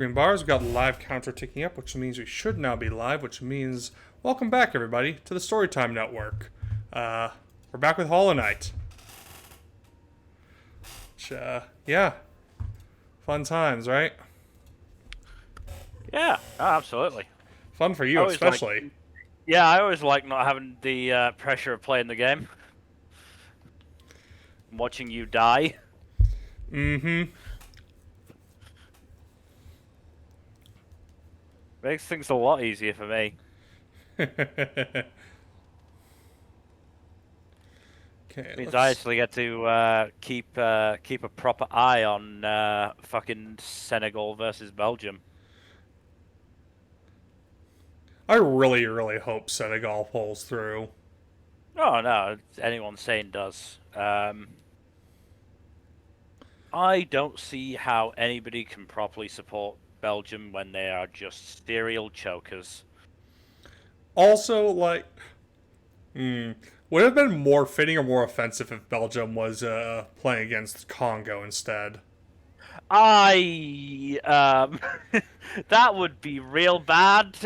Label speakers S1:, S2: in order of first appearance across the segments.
S1: Green bars, we've got the live counter ticking up, which means we should now be live, which means welcome back, everybody, to the Storytime Network. We're back with Hollow Knight. Which, yeah, fun times, right?
S2: Yeah, absolutely.
S1: Fun for
S2: I
S1: you,
S2: always like,
S1: especially.
S2: yeah, I always like not having the pressure of playing the game, watching you die.
S1: Mm-hmm.
S2: Makes things a lot easier for me.
S1: Okay,
S2: Means I
S1: let's...
S2: actually get to keep a proper eye on fucking Senegal versus Belgium.
S1: I really, really hope Senegal pulls through.
S2: Oh no, anyone sane does. I don't see how anybody can properly support Belgium when they are just serial chokers.
S1: Also, like... would it have been more fitting or more offensive if Belgium was playing against Congo instead?
S2: I that would be real bad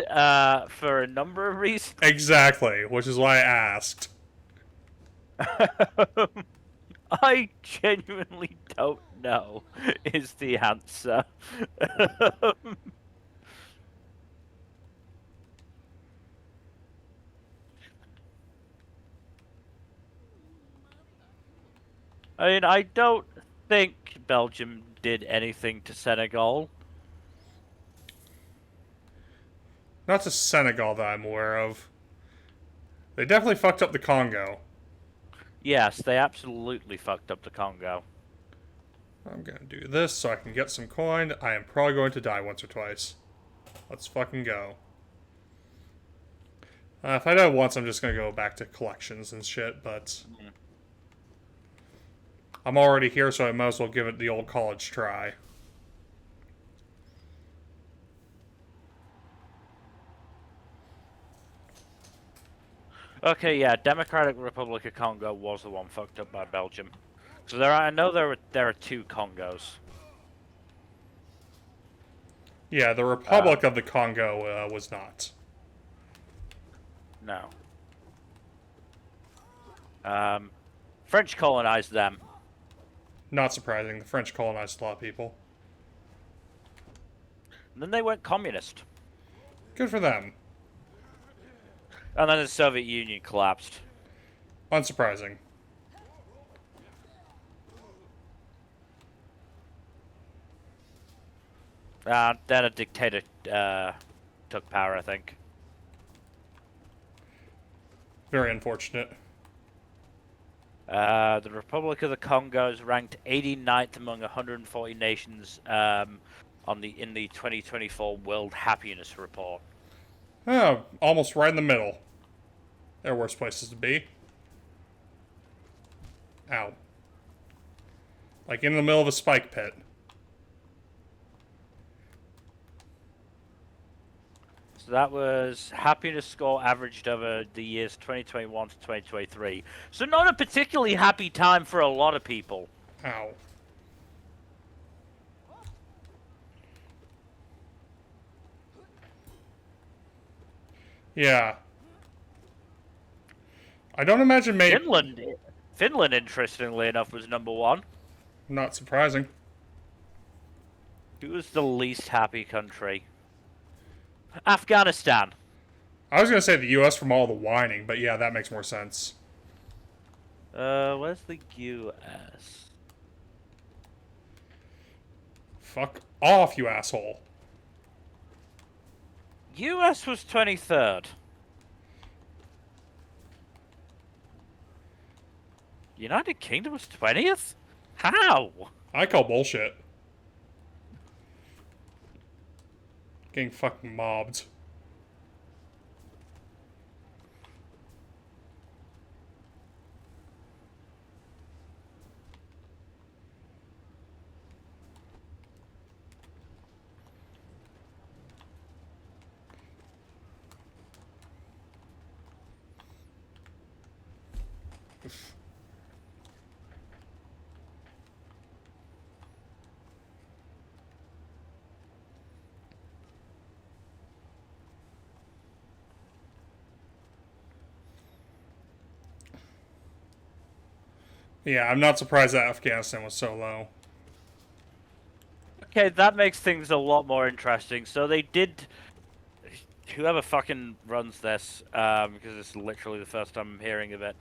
S2: for a number of reasons.
S1: Exactly, which is why I asked.
S2: I genuinely don't know is the answer. I mean, I don't think Belgium did anything to Senegal.
S1: Not to Senegal that I'm aware of. They definitely fucked up the Congo.
S2: Yes, they absolutely fucked up the Congo.
S1: I'm gonna do this so I can get some coin. I am probably going to die once or twice. Let's fucking go. If I die once, I'm just gonna go back to collections and shit, but
S2: Mm.
S1: I'm already here, so I might as well give it the old college try.
S2: Okay, yeah, Democratic Republic of Congo was the one fucked up by Belgium. So I know there are two Congos.
S1: Yeah, the
S2: Uh,
S1: Republic of the Congo was not.
S2: no. Um, French colonized them.
S1: Not surprising. The French colonized a lot of people.
S2: And then they went communist.
S1: Good for them.
S2: And then the Soviet Union collapsed.
S1: Unsurprising.
S2: Then a dictator took power, I think.
S1: Very unfortunate.
S2: The Republic of the Congo is ranked 89th among 140 nations in the 2024 World Happiness Report.
S1: Oh, almost right in the middle. There are worse places to be. Ow. Like in the middle of a spike pit.
S2: So that was happiness score averaged over the years 2021 to 2023. So not a particularly happy time for a lot of people.
S1: Ow. Yeah. I don't imagine
S2: Finland, Finland, interestingly enough, was number one.
S1: Not surprising.
S2: Who was the least happy country? Afghanistan.
S1: I was gonna say the U.S. from all the whining, but yeah, that makes more sense.
S2: Where's the US?
S1: Fuck off, you asshole.
S2: US was 23rd. United Kingdom was 20th? How?
S1: I call bullshit. Getting fucking mobbed. Yeah, I'm not surprised that Afghanistan was so low.
S2: Okay, that makes things a lot more interesting. So they did. Whoever fucking runs this, because it's literally the first time I'm hearing of it,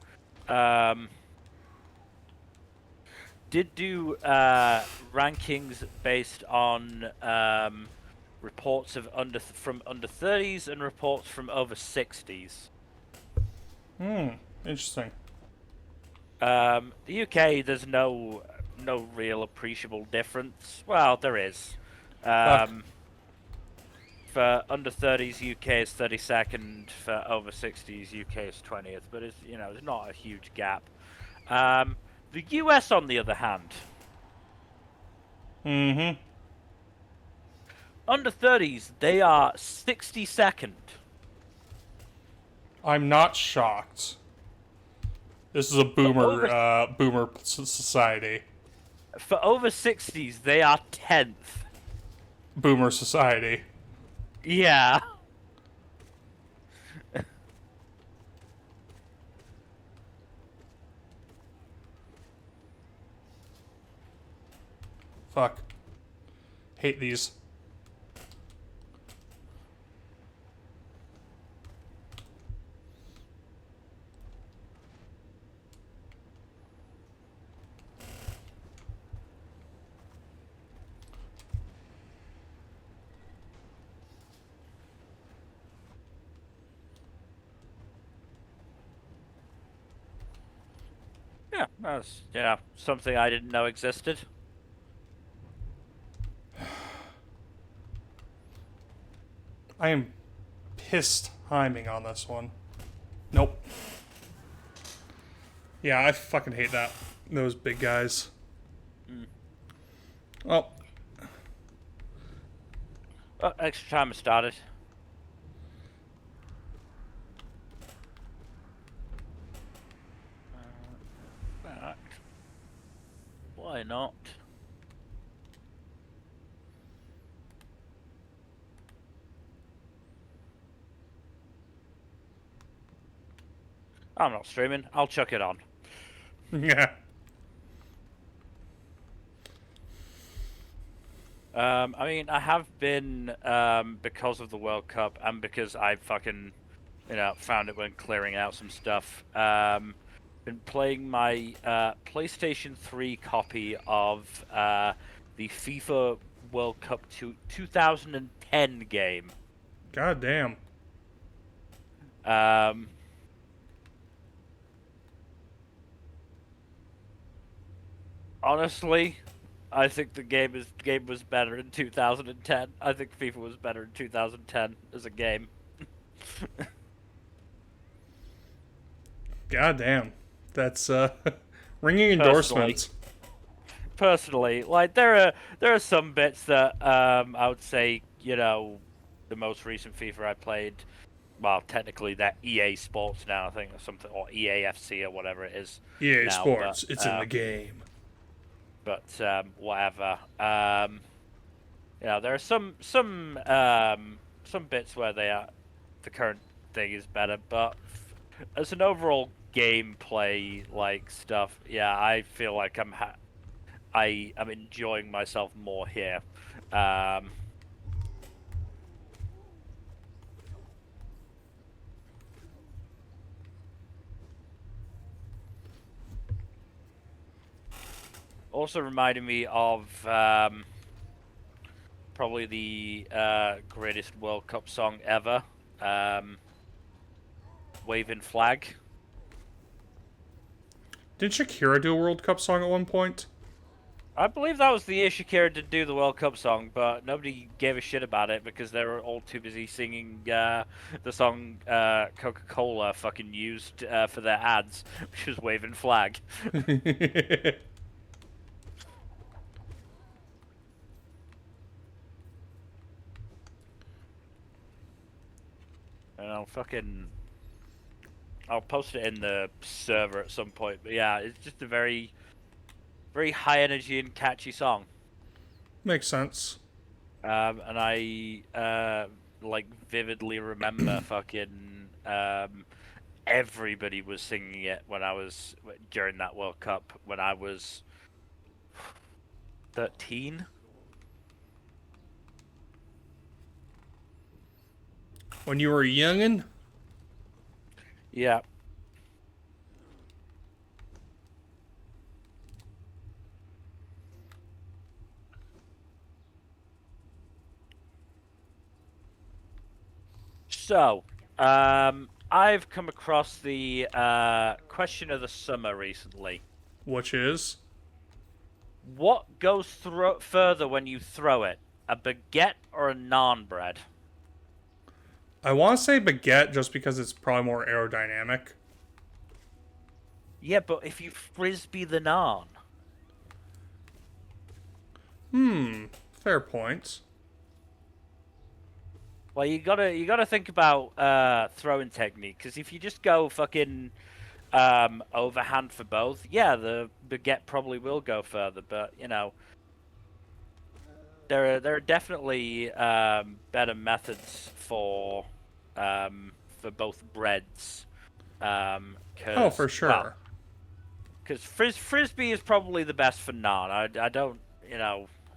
S2: um, did do rankings based on reports of from under 30s and reports from over 60s.
S1: Interesting.
S2: The UK, there's no real appreciable difference. Well, there is.
S1: Fuck.
S2: Um, for under 30s, UK is 32nd. For over 60s, UK is 20th. But it's not a huge gap. The US, on the other hand,
S1: Mm-hmm.
S2: under 30s, they are 62nd.
S1: I'm not shocked. This is a
S2: For over
S1: boomer society.
S2: for over 60s, they are 10th.
S1: Boomer society.
S2: Yeah.
S1: Fuck. Hate these.
S2: Yeah, that's something I didn't know existed.
S1: I am pissed timing on this one. Nope. Yeah, I fucking hate that. Those big guys. Oh,
S2: Oh, extra time has started. Right. Why not? I'm not streaming. I'll chuck it on.
S1: yeah.
S2: I mean, I have been because of the World Cup and because I fucking found it when clearing out some stuff. Been playing my PlayStation 3 copy of the FIFA World Cup 2010 game.
S1: God damn.
S2: Um, Honestly, I think the game was better in 2010. I think FIFA was better in 2010 as a game.
S1: God damn. That's ringing
S2: Personally,
S1: endorsements.
S2: like there are some bits that I would say the most recent FIFA I played. Well, technically that EA Sports now, I think, or something, or EAFC or whatever it is
S1: EA
S2: now.
S1: Sports, it's in the game.
S2: But whatever. There are some bits where the current thing is better, but as an overall gameplay like stuff, yeah, I feel like I am enjoying myself more here. Um, Also reminded me of probably the greatest World Cup song ever, "Waving Flag."
S1: Did Shakira do a World Cup song at one point?
S2: I believe that was the year Shakira did do the World Cup song, but nobody gave a shit about it because they were all too busy singing the song Coca-Cola fucking used for their ads, which was "Waving Flag." And I'll post it in the server at some point. But yeah, it's just a very, very high energy and catchy song.
S1: Makes sense.
S2: And I like vividly remember fucking everybody was singing it when I was during that World Cup when I was 13.
S1: When you were a youngin'?
S2: Yeah. So, I've come across the question of the summer recently.
S1: Which is?
S2: What goes further when you throw it? A baguette or a naan bread?
S1: I want to say baguette just because it's probably more aerodynamic.
S2: Yeah, but if you frisbee the naan,
S1: Fair point.
S2: well, you gotta think about throwing technique. Because if you just go fucking overhand for both, yeah, the baguette probably will go further. But there are definitely better methods for both breads.
S1: Oh, for
S2: Because
S1: sure.
S2: frisbee is probably the best for naan. I don't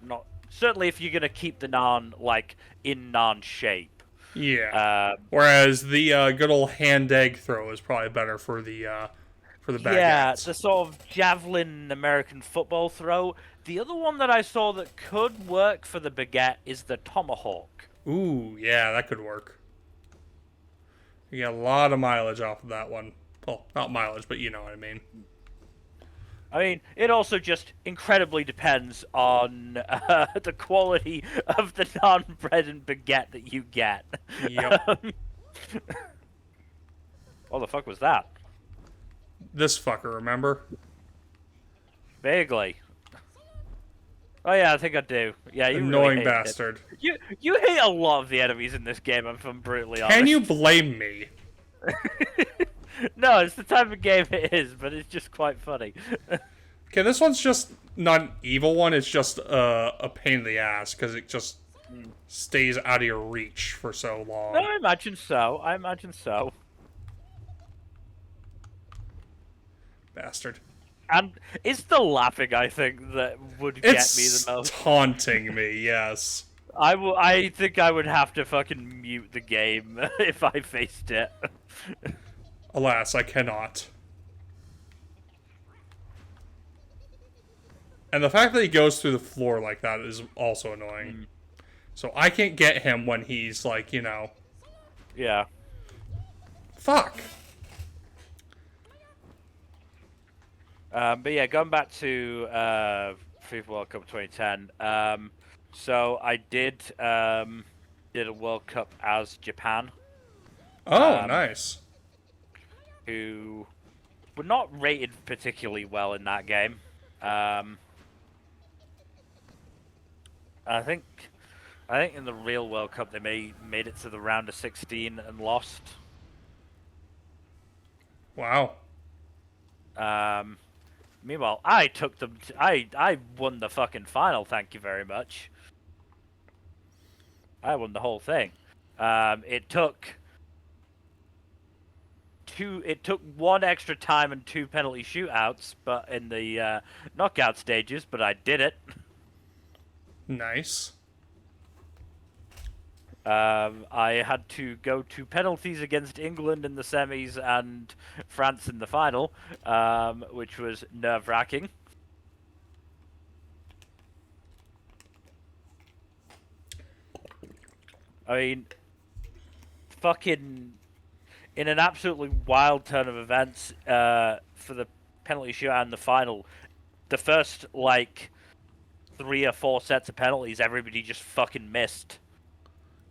S2: not certainly if you're gonna keep the naan like in naan shape.
S1: Yeah.
S2: Uh,
S1: Whereas the good old hand egg throw is probably better for the
S2: yeah,
S1: baguettes.
S2: the sort of javelin American football throw. The other one that I saw that could work for the baguette is the tomahawk.
S1: Ooh, yeah, that could work. You get a lot of mileage off of that one. Well, not mileage, but you know what I mean.
S2: I mean, it also just incredibly depends on the quality of the non-bread and baguette that you get.
S1: Yep.
S2: What the fuck was that?
S1: This fucker, remember?
S2: Vaguely. Oh yeah, I think I do. Yeah, you really
S1: Annoying
S2: hate it.
S1: bastard.
S2: You hate a lot of the enemies in this game. If I'm brutally honest.
S1: Can you blame me?
S2: No, it's the type of game it is, but it's just quite funny.
S1: Okay, this one's just not an evil one. It's just a pain in the ass because it just stays out of your reach for so
S2: No,
S1: long.
S2: I imagine so. I imagine so.
S1: Bastard.
S2: And it's the laughing, I think, that would get me the
S1: It's
S2: most.
S1: taunting me, yes.
S2: I think I would have to fucking mute the game if I faced it.
S1: Alas, I cannot. And the fact that he goes through the floor like that is also annoying. So I can't get him when he's like,
S2: Yeah.
S1: fuck.
S2: But yeah, going back to FIFA World Cup 2010. So I did a World Cup as Japan,
S1: Oh,
S2: um,
S1: nice.
S2: who were not rated particularly well in that game. I think in the real World Cup they made it to the round of 16 and lost.
S1: Wow.
S2: Meanwhile, I took them. I won the fucking final. Thank you very much. I won the whole thing. It took two. It took one extra time and two penalty shootouts, but in the knockout stages. But I did it.
S1: Nice.
S2: I had to go to penalties against England in the semis and France in the final, which was nerve-wracking. I mean, fucking in an absolutely wild turn of events for the penalty shootout and the final, the first like 3 or 4 sets of penalties, everybody just fucking missed.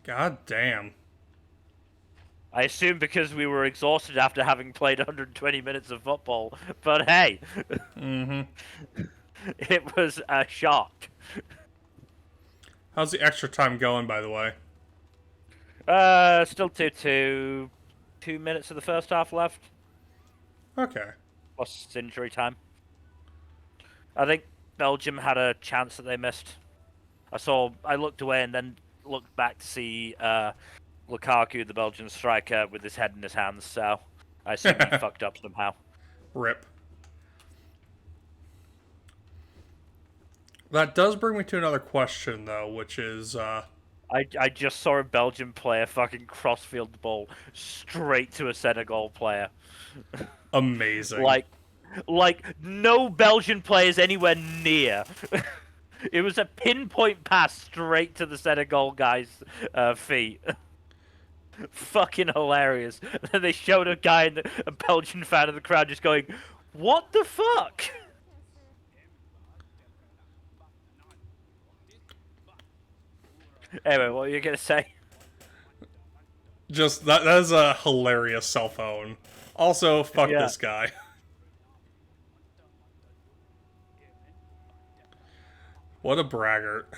S1: God damn.
S2: I assume because we were exhausted after having played 120 minutes of football, but hey, it was a shock.
S1: How's the extra time going, by the way?
S2: Still 2-2. 2 minutes of the first half left,
S1: Okay.
S2: plus injury time. I think Belgium had a chance that they missed. I looked away and then looked back to see Lukaku, the Belgian striker, with his head in his hands. So I assume he fucked up somehow.
S1: Rip. That does bring me to another question, though, which is,
S2: I just saw a Belgian player fucking crossfield the ball straight to a Senegal player.
S1: amazing.
S2: Like, no Belgian players anywhere near. It was a pinpoint pass straight to the Senegal guy's feet. Fucking hilarious. And then they showed a guy, a Belgian fan in the crowd, just going, "What the fuck?" Anyway, what were you gonna say?
S1: Just, that is a hilarious cell phone. Also, fuck
S2: Yeah.
S1: this guy. What a braggart.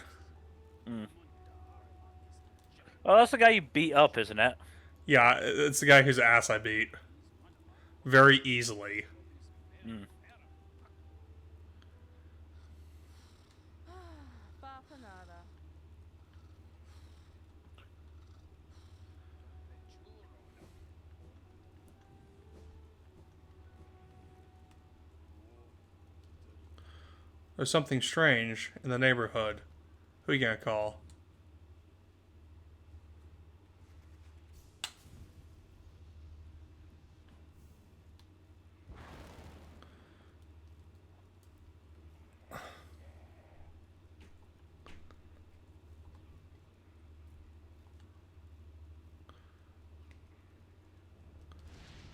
S2: Oh, that's the guy you beat up, isn't it?
S1: Yeah, it's the guy whose ass I beat. Very easily. There's something strange in the neighborhood. Who you gonna call?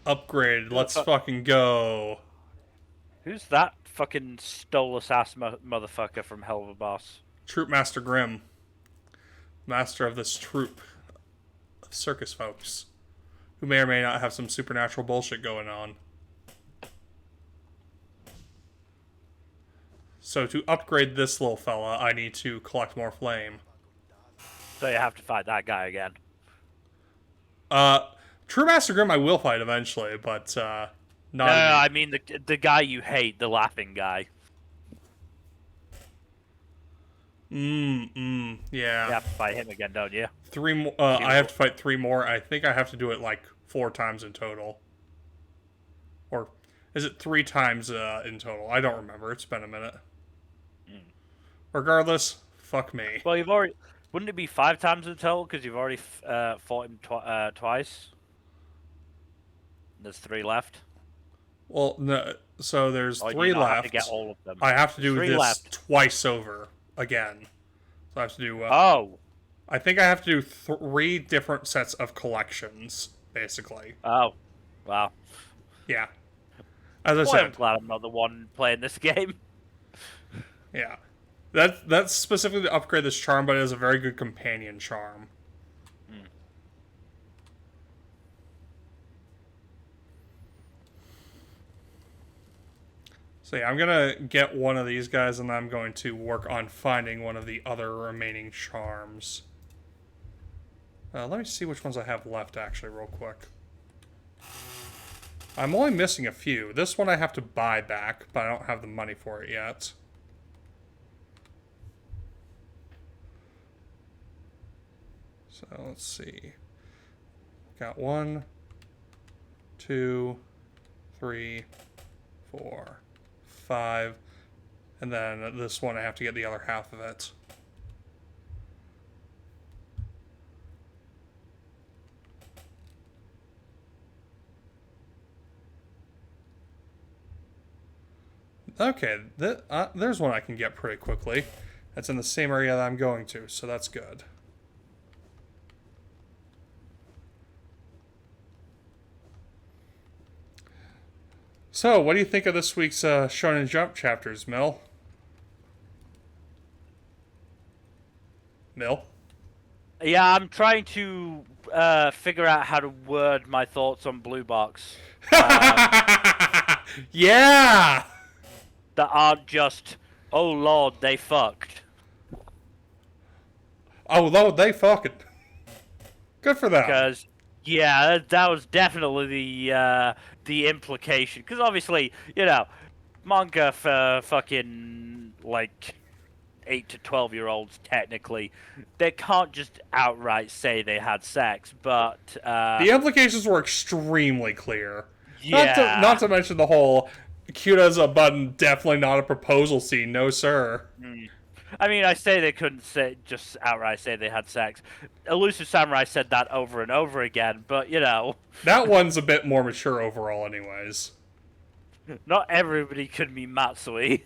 S1: Upgrade. Let's fucking go.
S2: Who's that fucking stolus ass motherfucker from Hell of a Boss?
S1: Troop Master Grimm. Master of this troop of circus folks. Who may or may not have some supernatural bullshit going on. So to upgrade this little fella, I need to collect more flame.
S2: So you have to fight that guy again.
S1: True Master Grimm I will fight eventually, but not.
S2: No, I mean the guy you hate, the laughing guy.
S1: Yeah.
S2: You have to fight him again, don't you?
S1: 3 more. I have to fight 3 more. I think I have to do it like 4 times in total. Or is it 3 times in total? I don't remember. It's been a minute. Regardless, fuck me.
S2: Well, you've already. Wouldn't it be 5 times in total? Because you've already fought him twice. There's 3 left.
S1: Well, no. So there's
S2: Or
S1: 3
S2: you don't
S1: left.
S2: have to get all of them.
S1: I have to do
S2: 3
S1: this
S2: left.
S1: twice over again. So I have to do.
S2: Oh.
S1: I think I have to do 3 different sets of collections, basically.
S2: Oh. Wow.
S1: Yeah. As I
S2: Boy,
S1: said.
S2: I'm glad I'm not the one playing this game.
S1: Yeah. That's specifically to upgrade this charm, but it is a very good companion charm. So yeah, I'm gonna get one of these guys, and I'm going to work on finding one of the other remaining charms. Let me see which ones I have left, actually, real quick. I'm only missing a few. This one I have to buy back, but I don't have the money for it yet. So let's see. Got 1, 2, 3, 4, 5, and then this one I have to get the other half of it. Okay, there's one I can get pretty quickly. That's in the same area that I'm going to, so that's good. So, what do you think of this week's Shonen Jump chapters, Mil? Mil?
S2: Yeah, I'm trying to figure out how to word my thoughts on Blue Box.
S1: Yeah!
S2: That aren't just, oh lord, they fucked.
S1: Oh, Lord, they fucking. Good for them.
S2: Because, yeah, that was definitely the implication. Because obviously, you know, manga for fucking, like, 8 to 12-year-olds, technically, they can't just outright say they had sex, but...
S1: The implications were extremely clear. not
S2: Yeah.
S1: to mention the whole cute as a button, definitely not a proposal scene, no sir.
S2: Mm. I mean, I say they couldn't say just outright say they had sex. Elusive Samurai said that over and over again, but you know,
S1: That one's a bit more mature overall, anyways.
S2: not everybody could be Matsui.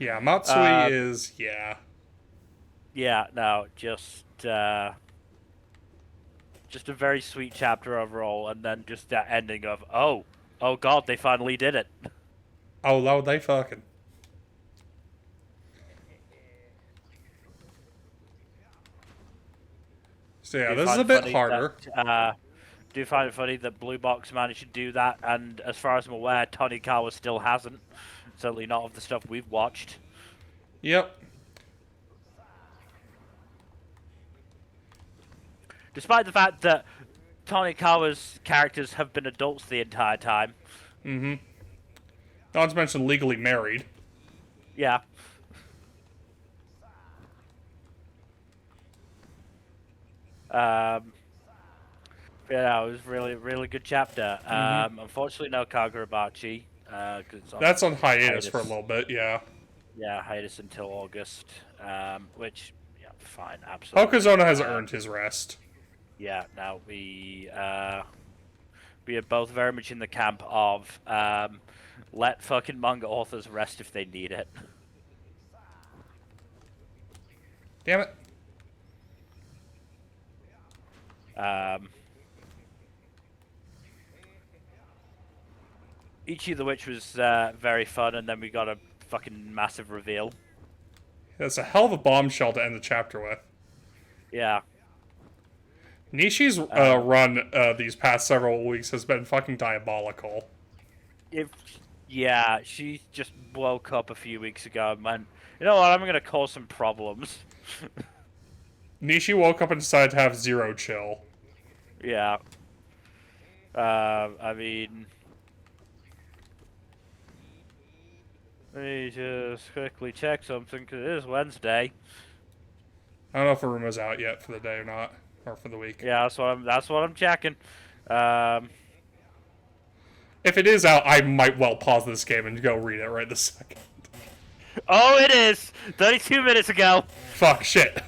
S1: Yeah, Matsui
S2: Uh,
S1: is yeah.
S2: yeah, no, just a very sweet chapter overall, and then just that ending of oh god, they finally did it.
S1: Oh, loud they fucking. So yeah,
S2: Do you
S1: this is
S2: find
S1: a
S2: it
S1: bit
S2: funny
S1: harder.
S2: that do you find it funny that Blue Box managed to do that, and as far as I'm aware, Tonikawa still hasn't. Certainly not of the stuff we've watched.
S1: Yep.
S2: Despite the fact that Tonikawa's characters have been adults the entire time.
S1: Mm-hmm. Not to mention legally married.
S2: Yeah. Yeah, it was really, really good chapter.
S1: Mm-hmm.
S2: Unfortunately, no Kagurabachi. Cause it's
S1: That's on hiatus for a
S2: hiatus.
S1: little bit, yeah.
S2: Yeah, hiatus until August. Which, yeah, fine, absolutely.
S1: Okazona has earned his rest.
S2: Yeah, now we are both very much in the camp of let fucking manga authors rest if they need it.
S1: Damn it.
S2: Ichi the Witch was very fun, and then we got a fucking massive reveal.
S1: That's a hell of a bombshell to end the chapter with.
S2: Yeah.
S1: Nishi's run these past several weeks has been fucking diabolical.
S2: If yeah, she just woke up a few weeks ago and went, you know what, I'm gonna cause some problems.
S1: Nishi woke up and decided to have zero chill.
S2: Yeah. I mean, let me just quickly check something because it is Wednesday.
S1: I don't know if Aruma's out yet for the day or not, or for the week.
S2: Yeah, that's what I'm checking.
S1: If it is out, I might well pause this game and go read it right this second.
S2: Oh, it is 32 minutes ago.
S1: Fuck, shit.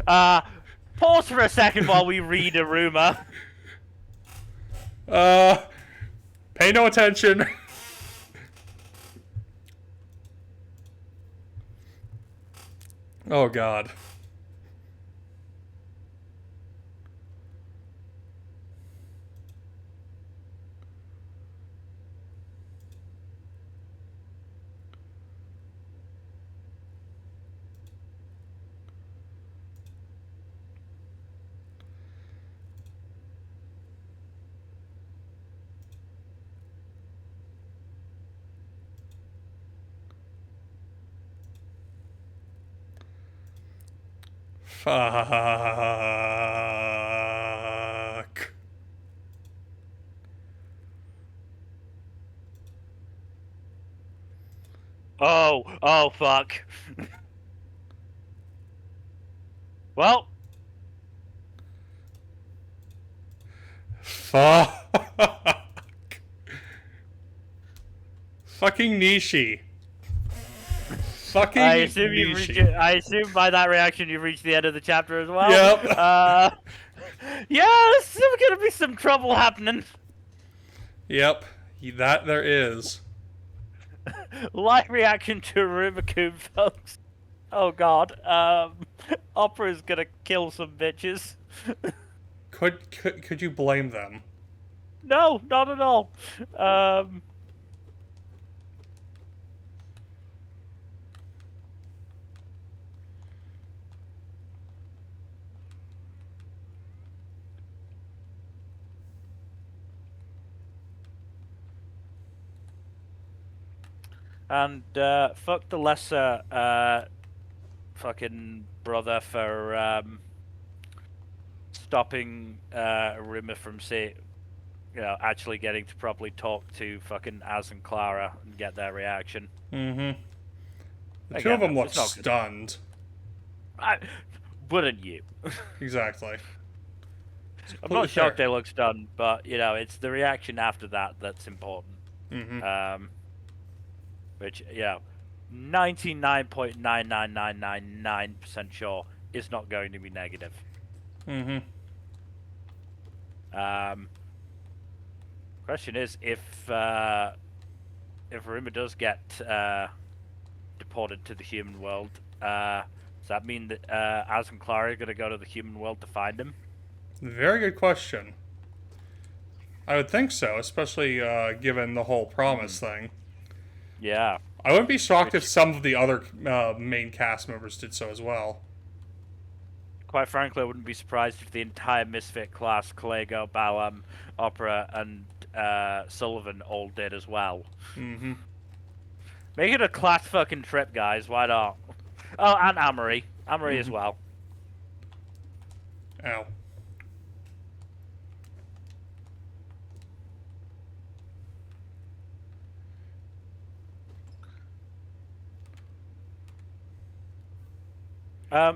S2: Pause for a second while we read a rumor.
S1: Pay no attention. Oh, God. Fuck.
S2: Oh, fuck. Well,
S1: Fuck. Fucking Nishi. Fucking
S2: I assume you've reached.
S1: Nishi.
S2: I assume by that reaction you've reached the end of the chapter as well.
S1: Yep.
S2: Yeah, there's still gonna be some trouble happening.
S1: Yep. That there is.
S2: Live reaction to Rumakun, folks. Oh god. Opera's gonna kill some bitches.
S1: Could you blame them?
S2: No, not at all. And fuck the lesser fucking brother for stopping Rimmer from actually getting to properly talk to fucking Az and Clara and get their reaction.
S1: Mm-hmm. The two
S2: Again,
S1: of them look
S2: it's not good.
S1: stunned.
S2: Wouldn't you?
S1: Exactly. It's
S2: I'm
S1: completely
S2: not shocked
S1: fair.
S2: they look stunned, but it's the reaction after that that's important.
S1: Mm-hmm.
S2: Which 99.99999% sure is not going to be negative.
S1: Mm-hmm.
S2: Question is if Aruma does get deported to the human world, does that mean that Az and Clara are going to go to the human world to find him?
S1: Very good question. I would think so, especially given the whole promise thing.
S2: Yeah.
S1: I wouldn't be shocked if
S2: Which,
S1: some of the other main cast members did so as well.
S2: quite frankly, I wouldn't be surprised if the entire Misfit class, Kalego, Balam, Opera, and Sullivan all did as well.
S1: Mm-hmm.
S2: Make it a class fucking trip, guys. Why not? Oh, and Amory. Amory as
S1: Mm-hmm.
S2: well.
S1: Ow.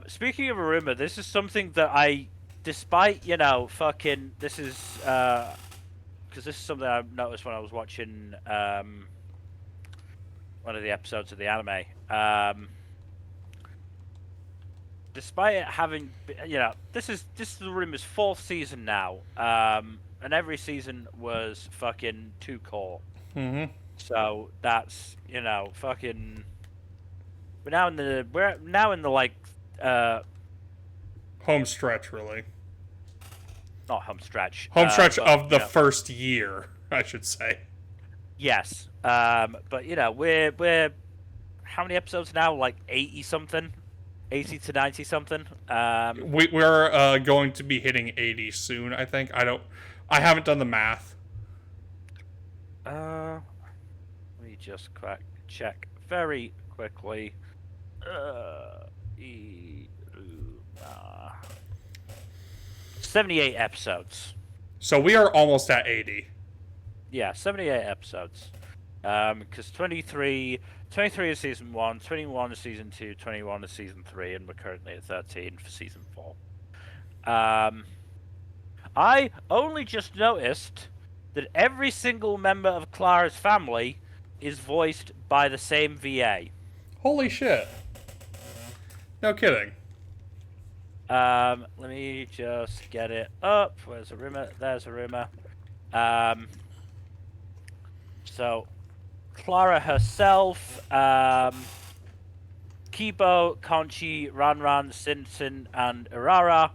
S2: Speaking of Aruma, this is something that despite, fucking, this is, because this is something I noticed when I was watching, one of the episodes of the anime. Despite it having, this is the Aruma's fourth season now, and every season was fucking 2 core.
S1: Mm-hmm.
S2: So that's, fucking, we're now in the like,
S1: Home stretch, really.
S2: not home stretch.
S1: Home stretch
S2: But,
S1: of the first year, I should say.
S2: yes. But we're how many episodes now? Like 80 something, 80 to 90 something.
S1: We're going to be hitting 80 soon. I think. I haven't done the math.
S2: Let me just check very quickly. 78 episodes.
S1: So we are almost at 80.
S2: Yeah, 78 episodes. Because 23 is season 1, 21 is season 2, 21 is season 3, and we're currently at 13 for season 4. I only just noticed that every single member of Clara's family is voiced by the same VA.
S1: Holy shit. No kidding.
S2: Let me just get it up. Where's Aruma? There's Aruma. So, Clara herself, Kibo, Conchi, Ranran, Sinsin, and Urara,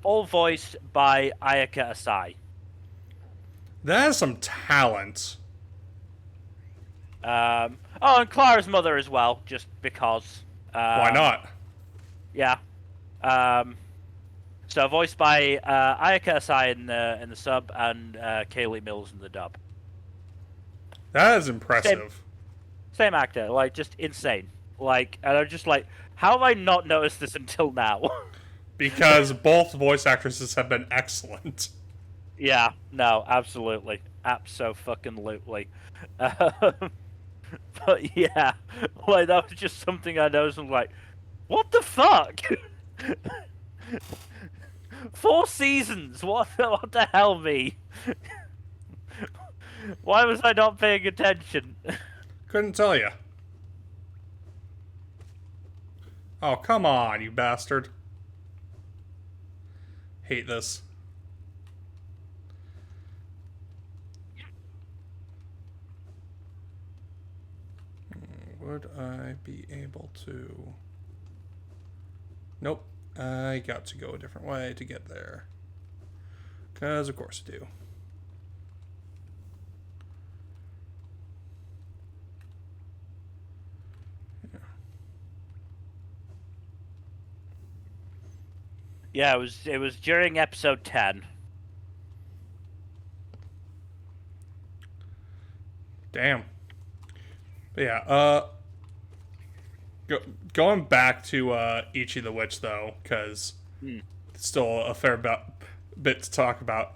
S2: all voiced by Ayaka Asai.
S1: That is some talent.
S2: And Clara's mother as well, just because.
S1: Why not?
S2: Yeah. So voiced by Ayaka Asai in the sub and Kaylee Mills in the dub.
S1: That is impressive.
S2: Same actor, like just insane. Like, and I'm just like, how have I not noticed this until now?
S1: Because both voice actresses have been excellent.
S2: Yeah, no, absolutely, abso-fucking-lutely. But yeah, like that was just something I noticed. I'm like, what the fuck? 4 seasons. What the hell, me? Why was I not paying attention?
S1: Couldn't tell you. Oh, come on, you bastard. Hate this. Would I be able to... Nope. I got to go a different way to get there. Because of course I do.
S2: Yeah, it was during episode 10.
S1: Damn. But yeah, going back to Ichi the Witch, though, because it's still a fair bit to talk about.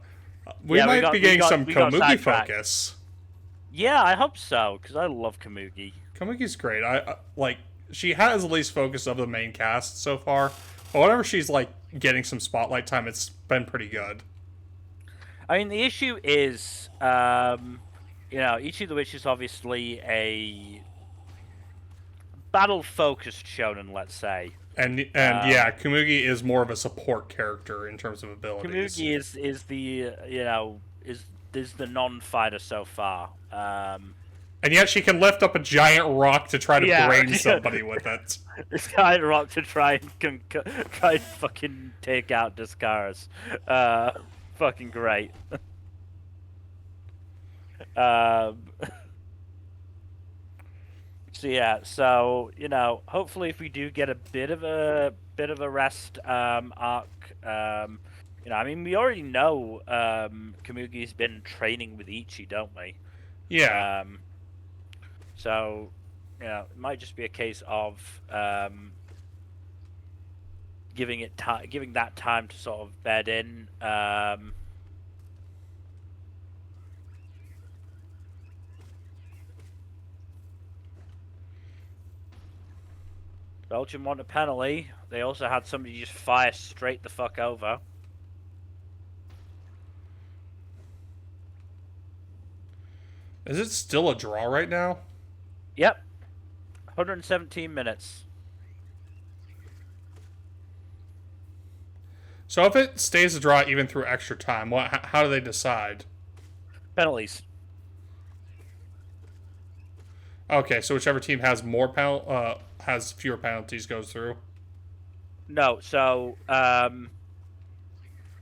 S1: We might be getting some Komugi focus.
S2: Yeah, I hope so, because I love Komugi.
S1: Komugi's great. I like, she has the least focus of the main cast so far. But whenever she's, like, getting some spotlight time, it's been pretty good.
S2: I mean, the issue is, Ichi the Witch is obviously a battle-focused shonen, let's say.
S1: And yeah, Kumugi is more of a support character in terms of abilities.
S2: Kamugi is the is the non-fighter so far.
S1: And yet she can lift up a giant rock to try to
S2: Yeah,
S1: brain somebody with it.
S2: this guy rock to try and fucking take out Discaris. Fucking great. Um, so yeah, hopefully if we do get a bit of a rest arc, I mean we already know Kamugi's been training with Ichi, don't we?
S1: Yeah.
S2: So, it might just be a case of giving that time to sort of bed in. Belgium want a penalty. They also had somebody just fire straight the fuck over.
S1: Is it still a draw right now?
S2: Yep. 117 minutes.
S1: So if it stays a draw even through extra time, how do they decide?
S2: Penalties.
S1: Okay, so whichever team has has fewer penalties goes through.
S2: No, so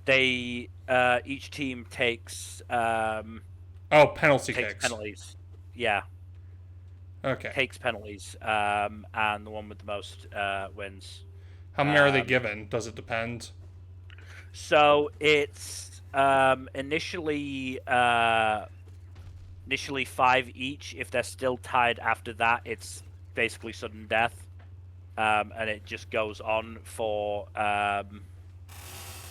S2: they each team takes
S1: Penalty
S2: takes
S1: kicks.
S2: penalties. Yeah.
S1: Okay.
S2: Takes penalties, and the one with the most wins.
S1: How many are they given? Does it depend?
S2: So it's initially 5 each. If they're still tied after that, it's basically sudden death, and it just goes on for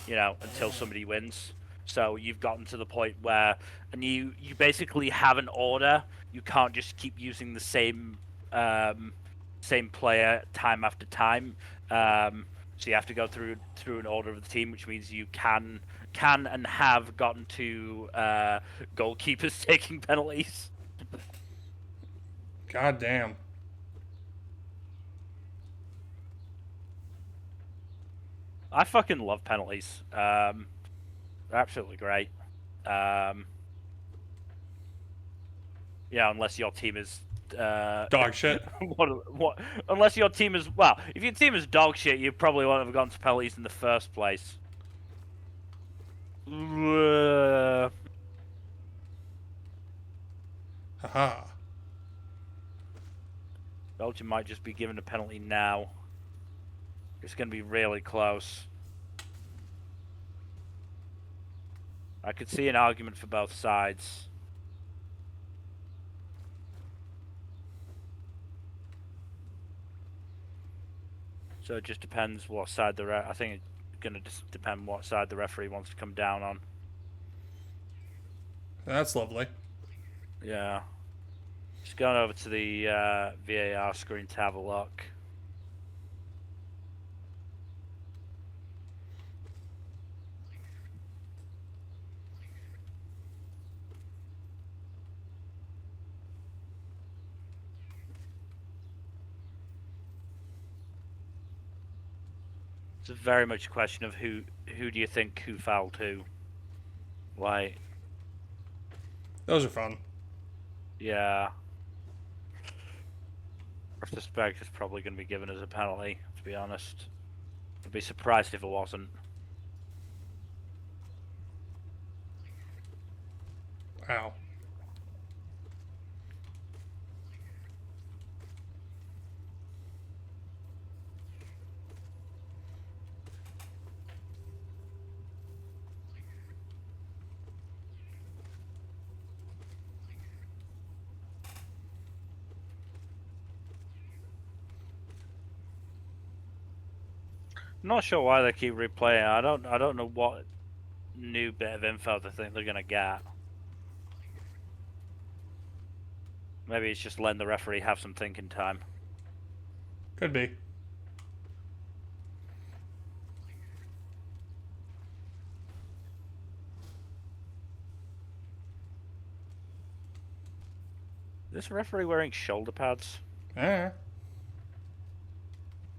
S2: until somebody wins. So you've gotten to the point where, and you basically have an order. You can't just keep using the same player time after time. So you have to go through an order of the team, which means you can and have gotten to goalkeepers taking penalties.
S1: God damn.
S2: I fucking love penalties. They're absolutely great. Unless your team is
S1: Dog shit.
S2: what? Unless your team is if your team is dog shit, you probably won't have gone to penalties in the first place.
S1: Haha.
S2: Belgium might just be given a penalty now. It's going to be really close. I could see an argument for both sides. So it just depends what side I think it's going to just depend what side the referee wants to come down on.
S1: That's lovely.
S2: Yeah. Just going over to the VAR screen to have a look. It's very much a question of who do you think who fouled who. Like,
S1: Those are fun.
S2: yeah. I suspect it's probably going to be given as a penalty, to be honest. I'd be surprised if it wasn't.
S1: Wow.
S2: I'm not sure why they keep replaying. I don't know what new bit of info they think they're gonna get. Maybe it's just letting the referee have some thinking time.
S1: Could be.
S2: This referee wearing shoulder pads?
S1: Ah,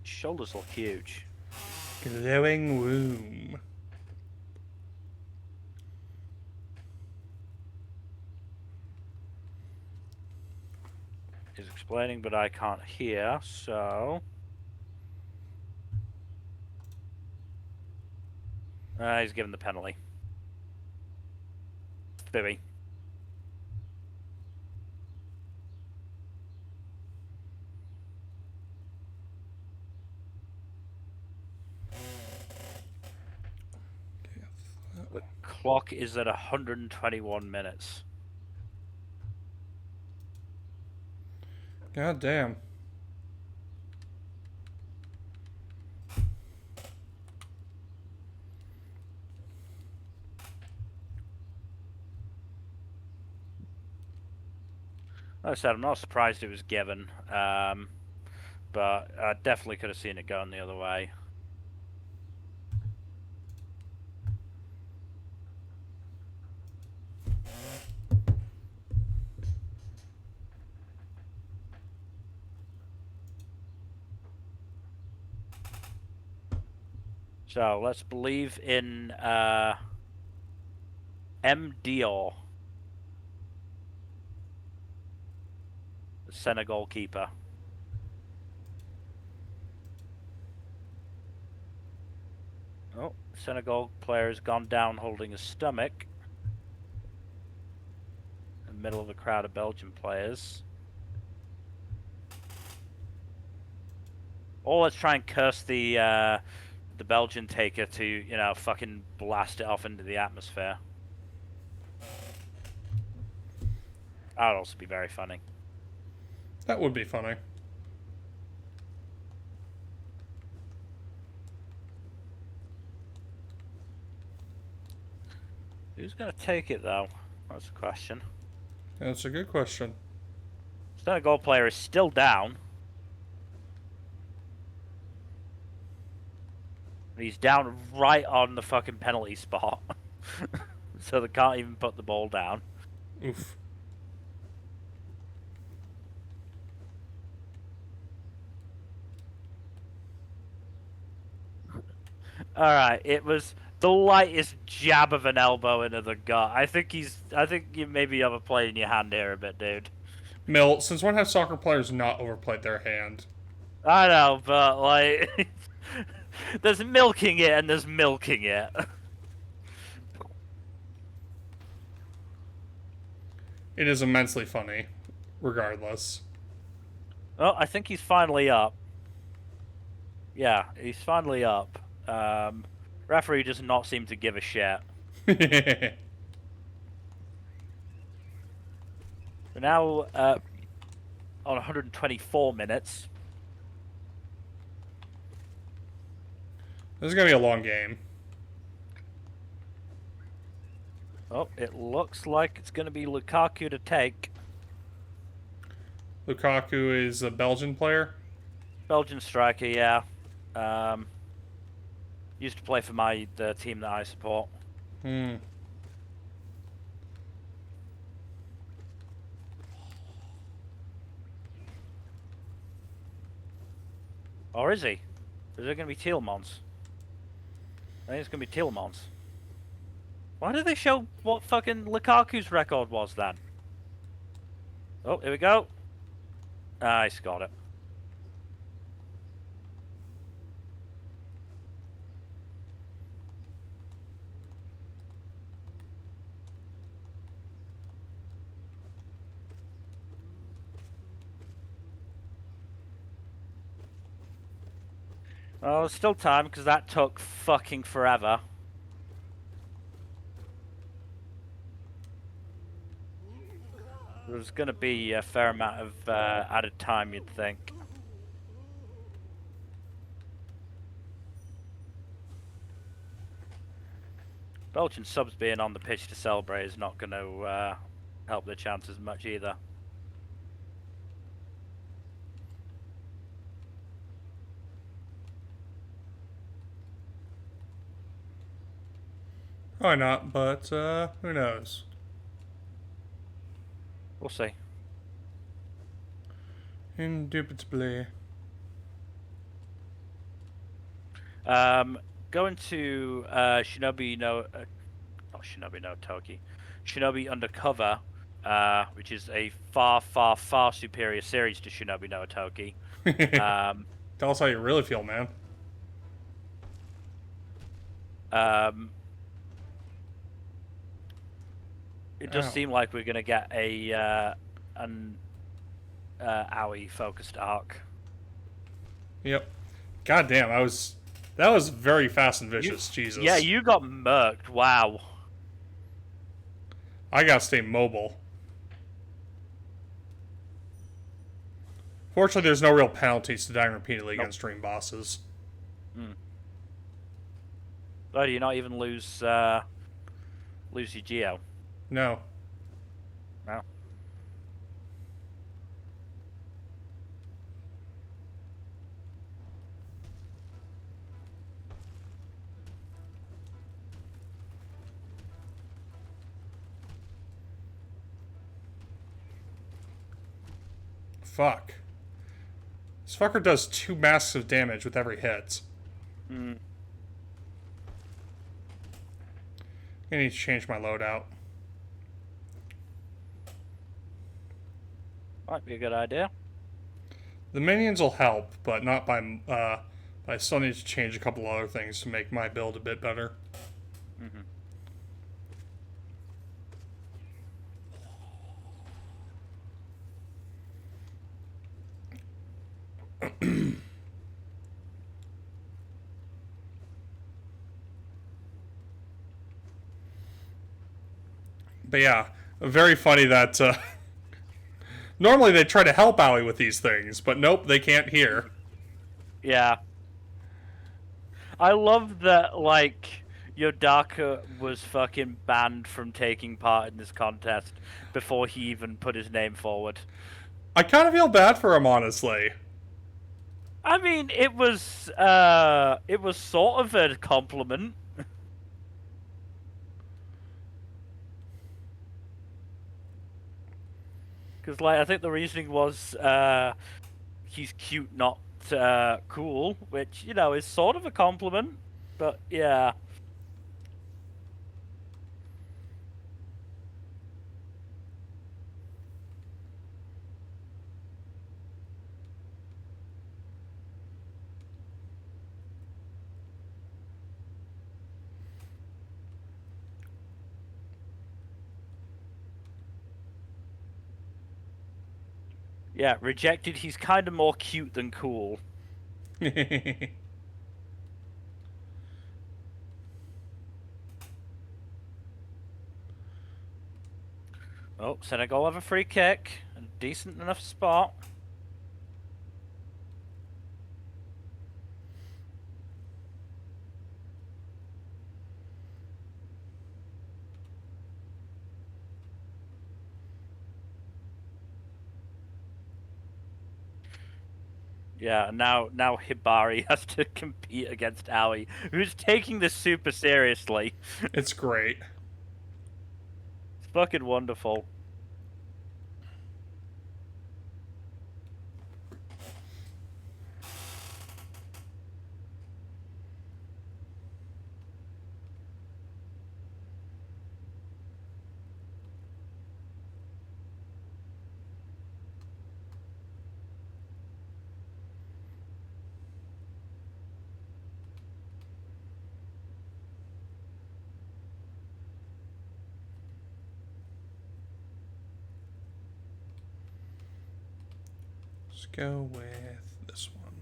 S2: Shoulders look huge.
S1: glowing womb.
S2: He's explaining, but I can't hear, so... he's given the penalty. Bibby. The clock is at 121 minutes.
S1: God damn.
S2: Like I said, I'm not surprised it was given, but I definitely could have seen it going the other way. So let's believe in M. Dior, the Senegal keeper. Oh, Senegal player has gone down holding his stomach. In the middle of a crowd of Belgian players. Or let's try and curse the Belgian taker to, you know, fucking blast it off into the atmosphere. That would also be very funny.
S1: That would be funny.
S2: Who's going to take it, though? That's the question.
S1: That's a good question.
S2: Senegal player is still down. He's down right on the fucking penalty spot. So they can't even put the ball down.
S1: Oof.
S2: Alright, it was the lightest jab of an elbow into the gut. I think you maybe have a play in your hand here a bit, dude.
S1: Mill, since when have soccer players not overplayed their hand?
S2: I know, but like there's milking it and there's milking it.
S1: It is immensely funny, regardless.
S2: Oh, I think he's finally up. Yeah, he's finally up. Referee does not seem to give a shit. We're now on 124 minutes.
S1: This is gonna be a long game.
S2: Oh, it looks like it's going to be Lukaku to take.
S1: Lukaku is a Belgian player.
S2: Belgian striker, yeah. Used to play for the team that I support.
S1: Hmm.
S2: Or is he? Is it going to be Tielemans? I think it's going to be Tielemans. Why did they show what fucking Lukaku's record was then? Oh, here we go. Ah, he's got it. Oh, there's still time because that took fucking forever. There's going to be a fair amount of added time, you'd think. Belgian subs being on the pitch to celebrate is not going to help their chances much either.
S1: Probably not, but who knows?
S2: We'll see.
S1: Indubitably.
S2: Going to Shinobi no, not Shinobi no Toki, Shinobi Undercover, which is a far, far, far superior series to Shinobi no Toki.
S1: Tell us how you really feel, man.
S2: It does
S1: Ow.
S2: seem like we're gonna get an Aoi focused arc.
S1: Yep. God damn, that was very fast and vicious. Jesus.
S2: Yeah, you got murked. Wow.
S1: I gotta stay mobile. Fortunately, there's no real penalties to dying repeatedly against dream bosses.
S2: Oh, do you not even lose your Geo?
S1: No.
S2: No.
S1: Fuck. This fucker does 2 masks of damage with every hit. I need to change my loadout.
S2: Might be a good idea.
S1: The minions will help, but not by. I still need to change a couple other things to make my build a bit better. But yeah, very funny that normally they try to help Aoi with these things, but nope, they can't hear.
S2: Yeah. I love that, like, Yodaka was fucking banned from taking part in this contest before he even put his name forward.
S1: I kind of feel bad for him, honestly.
S2: I mean, it was sort of a compliment. Because, like, I think the reasoning was he's cute, not cool, which, you know, is sort of a compliment. But, yeah. Yeah, rejected, he's kind of more cute than cool. Oh, Senegal have a free kick. A decent enough spot. Yeah, now Hibari has to compete against Aoi, who's taking this super seriously.
S1: It's great.
S2: It's fucking wonderful.
S1: Let's go with this one.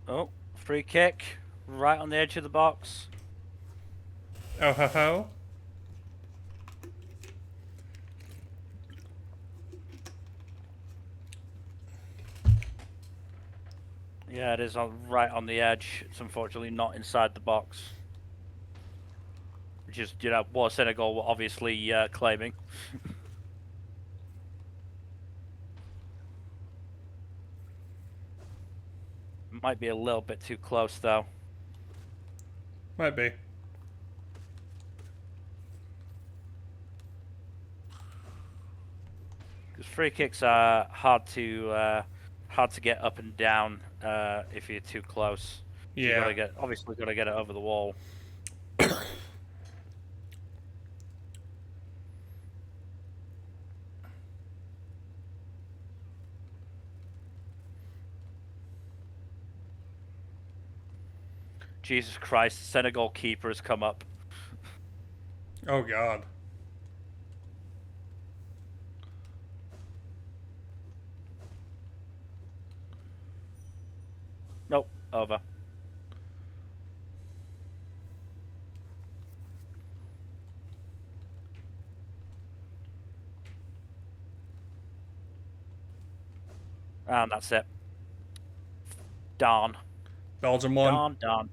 S2: Oh, free kick. Right on the edge of the box.
S1: Oh ho ho.
S2: Yeah, it is right on the edge. It's unfortunately not inside the box. Which is, you know, what Senegal were obviously claiming. Might be a little bit too close though.
S1: Might be.
S2: Because free kicks are hard to get up and down if you're too close. So you
S1: Yeah.
S2: obviously gotta get it over the wall. Jesus Christ, Senegal keeper has come up.
S1: Oh God.
S2: Nope, over. And that's it. Darn.
S1: Belgium won.
S2: Darn.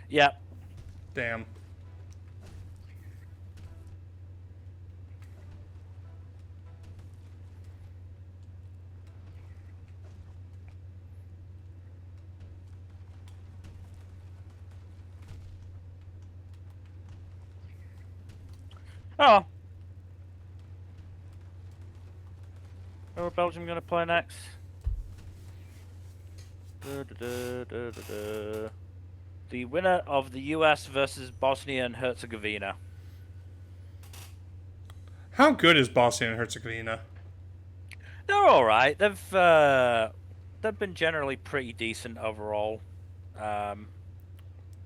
S2: Yep.
S1: Damn.
S2: Oh. Who are Belgium going to play next? The winner of the US versus Bosnia and Herzegovina.
S1: How good is Bosnia and Herzegovina?
S2: They're all right. They've been generally pretty decent overall.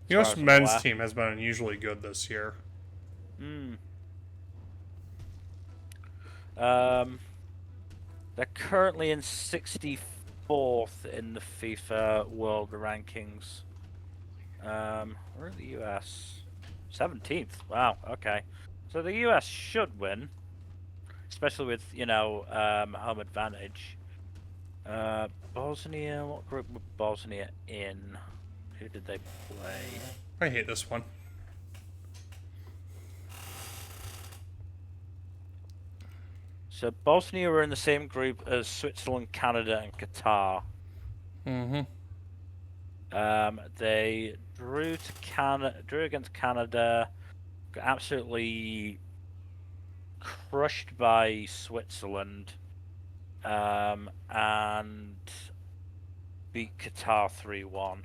S1: U.S. men's team has been unusually good this year.
S2: They're currently in 64th in the FIFA World Rankings. Where are the US? 17th. Wow. Okay. So the US should win, especially with home advantage. Bosnia. What group were Bosnia in? Who did they play?
S1: I hate this one.
S2: So Bosnia were in the same group as Switzerland, Canada, and Qatar. They drew against Canada, got absolutely crushed by Switzerland, and beat Qatar 3-1.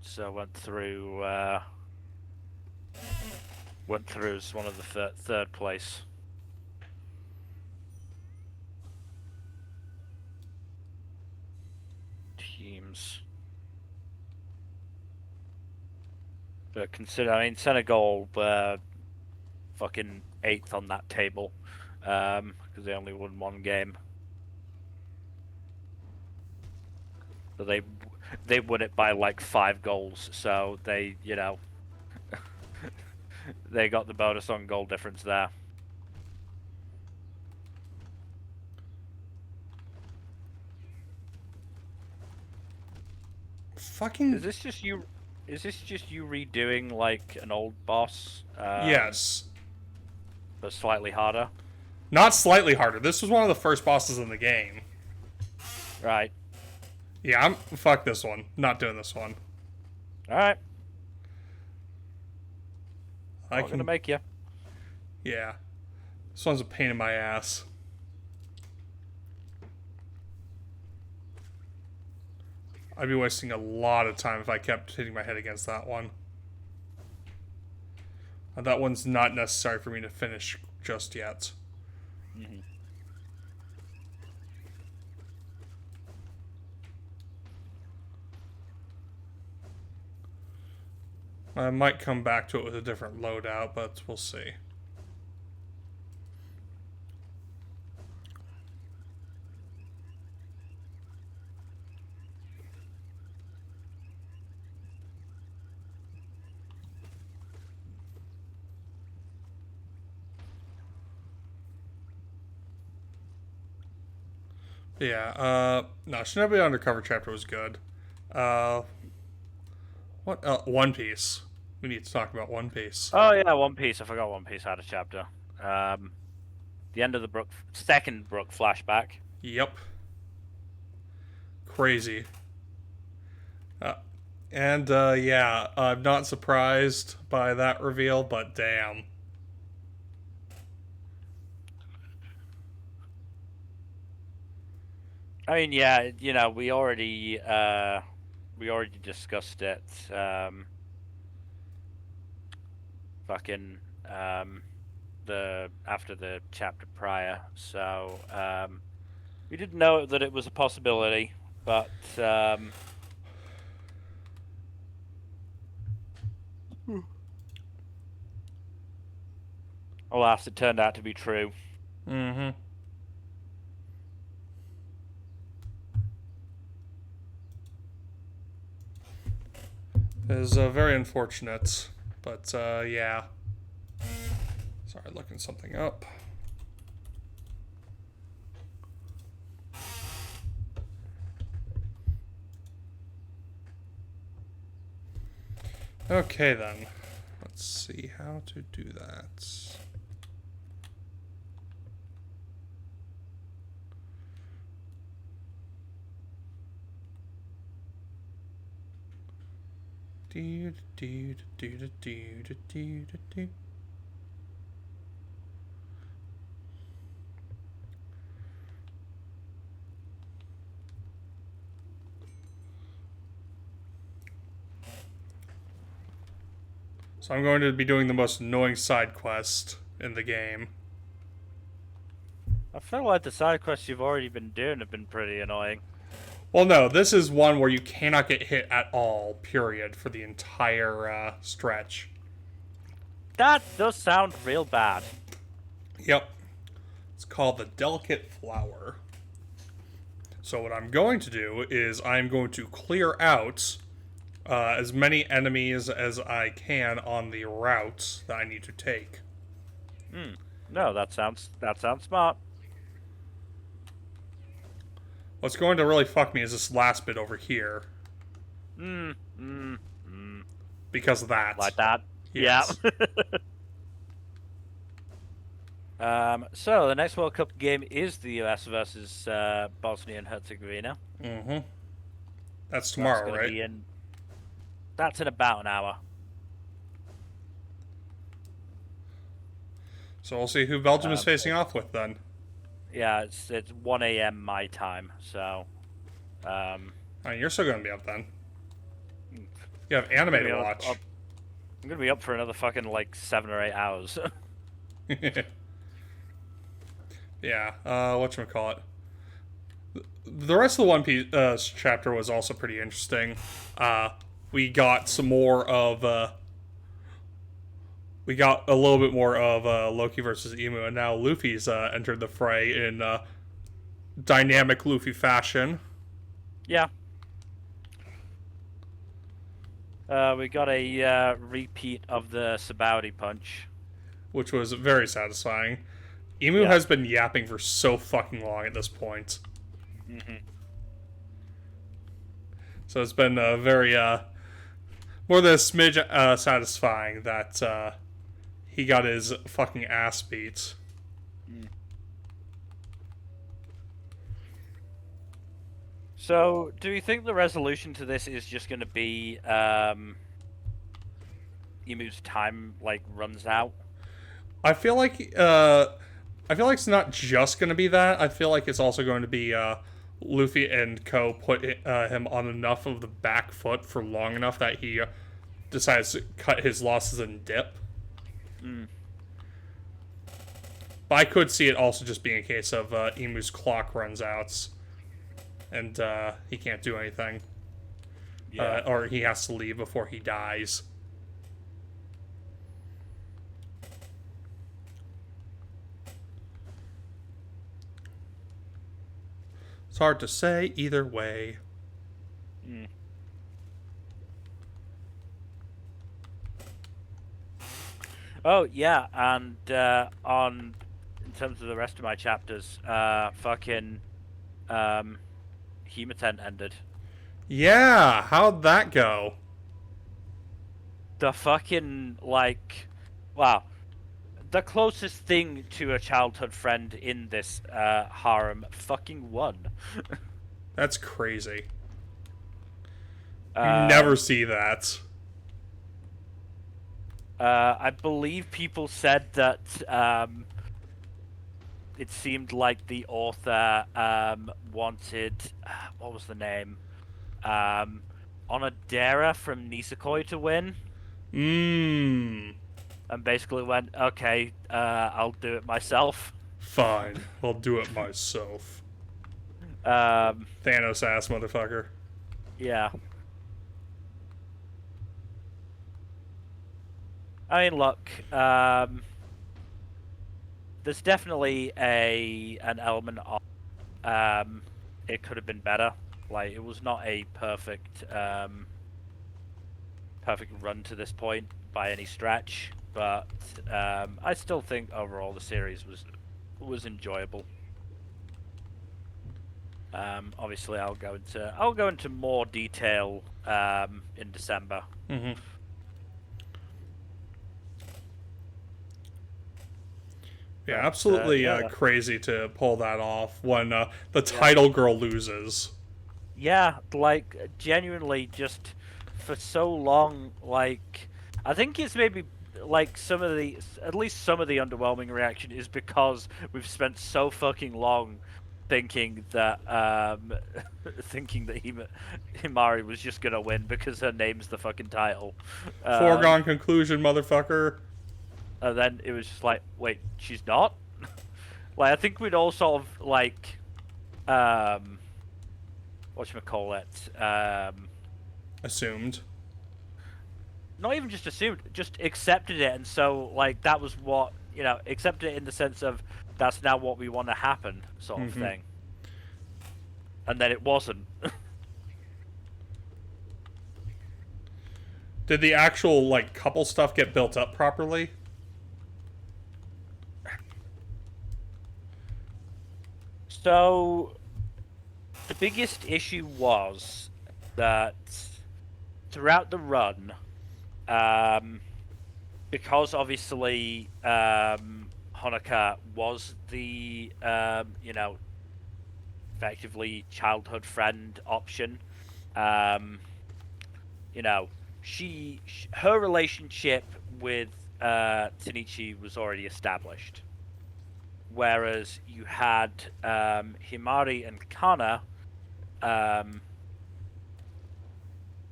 S2: So went through as one of the third place. Teams. But Senegal were fucking 8th on that table, because they only won one game. So they won it by like 5 goals, so they, they got the bonus on goal difference there.
S1: Fucking.
S2: Is this just you redoing like an old boss?
S1: Yes.
S2: But slightly harder?
S1: Not slightly harder. This was one of the first bosses in the game.
S2: Right.
S1: Yeah, fuck this one. Not doing this one.
S2: Alright.
S1: I'm
S2: gonna make you.
S1: Yeah. This one's a pain in my ass. I'd be wasting a lot of time if I kept hitting my head against that one. And that one's not necessary for me to finish just yet.
S2: Mm-hmm.
S1: I might come back to it with a different loadout, but we'll see. Yeah, no, Shinobi Undercover chapter was good. What? One Piece. We need to talk about One Piece.
S2: Oh yeah, One Piece. I forgot One Piece had a chapter. The end of the second Brook flashback.
S1: Yep. Crazy. Yeah, I'm not surprised by that reveal, but damn.
S2: I mean, yeah, we already discussed it. Fucking after the chapter prior, so we didn't know that it was a possibility, but alas, it turned out to be true.
S1: Mm-hmm. It is very unfortunate, but yeah. Sorry, looking something up. Okay then. Let's see how to do that. Do do do do do do do do. So I'm going to be doing the most annoying side quest in the game.
S2: I feel like the side quests you've already been doing have been pretty annoying.
S1: Well, no, this is one where you cannot get hit at all, period, for the entire stretch.
S2: That does sound real bad.
S1: Yep. It's called the Delicate Flower. So what I'm going to do is I'm going to clear out as many enemies as I can on the route that I need to take.
S2: No, that sounds smart.
S1: What's going to really fuck me is this last bit over here. Because of that.
S2: Like that.
S1: Yes.
S2: Yeah. So the next World Cup game is the US versus Bosnia and Herzegovina.
S1: Mm-hmm. That's tomorrow, right?
S2: That's in about an hour.
S1: So we'll see who Belgium is facing off with then.
S2: Yeah, it's 1 a.m. my time, so.
S1: I mean, you're still going to be up then. You have anime to watch.
S2: I'm going to be up for another fucking, 7 or 8 hours.
S1: Yeah, whatchamacallit. The rest of the One Piece chapter was also pretty interesting. We got some more of... we got a little bit more of Loki versus Emu, and now Luffy's entered the fray in dynamic Luffy fashion.
S2: Yeah. We got a repeat of the Sabaody punch.
S1: Which was very satisfying. Emu has been yapping for so fucking long at this point.
S2: Mm-hmm.
S1: So it's been very, more than a smidge satisfying that he got his fucking ass beat.
S2: So, do you think the resolution to this is just going to be Emu's time runs out?
S1: I feel like it's not just going to be that. I feel like it's also going to be Luffy and Co. put him on enough of the back foot for long enough that he decides to cut his losses and dip. But I could see it also just being a case of Emu's clock runs out and he can't do anything. Yeah. Or he has to leave before he dies. It's hard to say either way.
S2: Oh yeah, and in terms of the rest of my chapters, fucking Hematent ended.
S1: Yeah, how'd that go?
S2: The fucking wow. the closest thing to a childhood friend in this harem fucking won.
S1: That's crazy. You never see that.
S2: I believe people said that it seemed like the author wanted what was the name? Onodera from Nisekoi to win. And basically went, okay, I'll do it myself.
S1: Fine, I'll do it myself. Thanos ass motherfucker.
S2: Yeah. I mean, look, there's definitely an element of it could have been better. Like, it was not a perfect run to this point by any stretch, but I still think overall the series was enjoyable. Obviously, I'll go into more detail in December.
S1: Mm-hmm. Yeah,
S2: But,
S1: absolutely
S2: yeah.
S1: crazy to pull that off when the title girl loses.
S2: Yeah, like genuinely, just for so long. Like, I think it's maybe like at least some of the underwhelming reaction is because we've spent so fucking long thinking that Himari was just gonna win because her name's the fucking title.
S1: Foregone conclusion, motherfucker.
S2: And then it was just like, wait, she's not. Like, I think we'd all sort of like, whatchamacallit,
S1: Assumed.
S2: not even just assumed, just accepted it, and so like that was what accepted it in the sense of that's now what we want to happen, sort of thing. And then it wasn't.
S1: Did the actual like couple stuff get built up properly?
S2: So the biggest issue was that throughout the run, because obviously Honoka was the effectively childhood friend option, her relationship with Tanichi was already established, whereas you had Himari and Kana,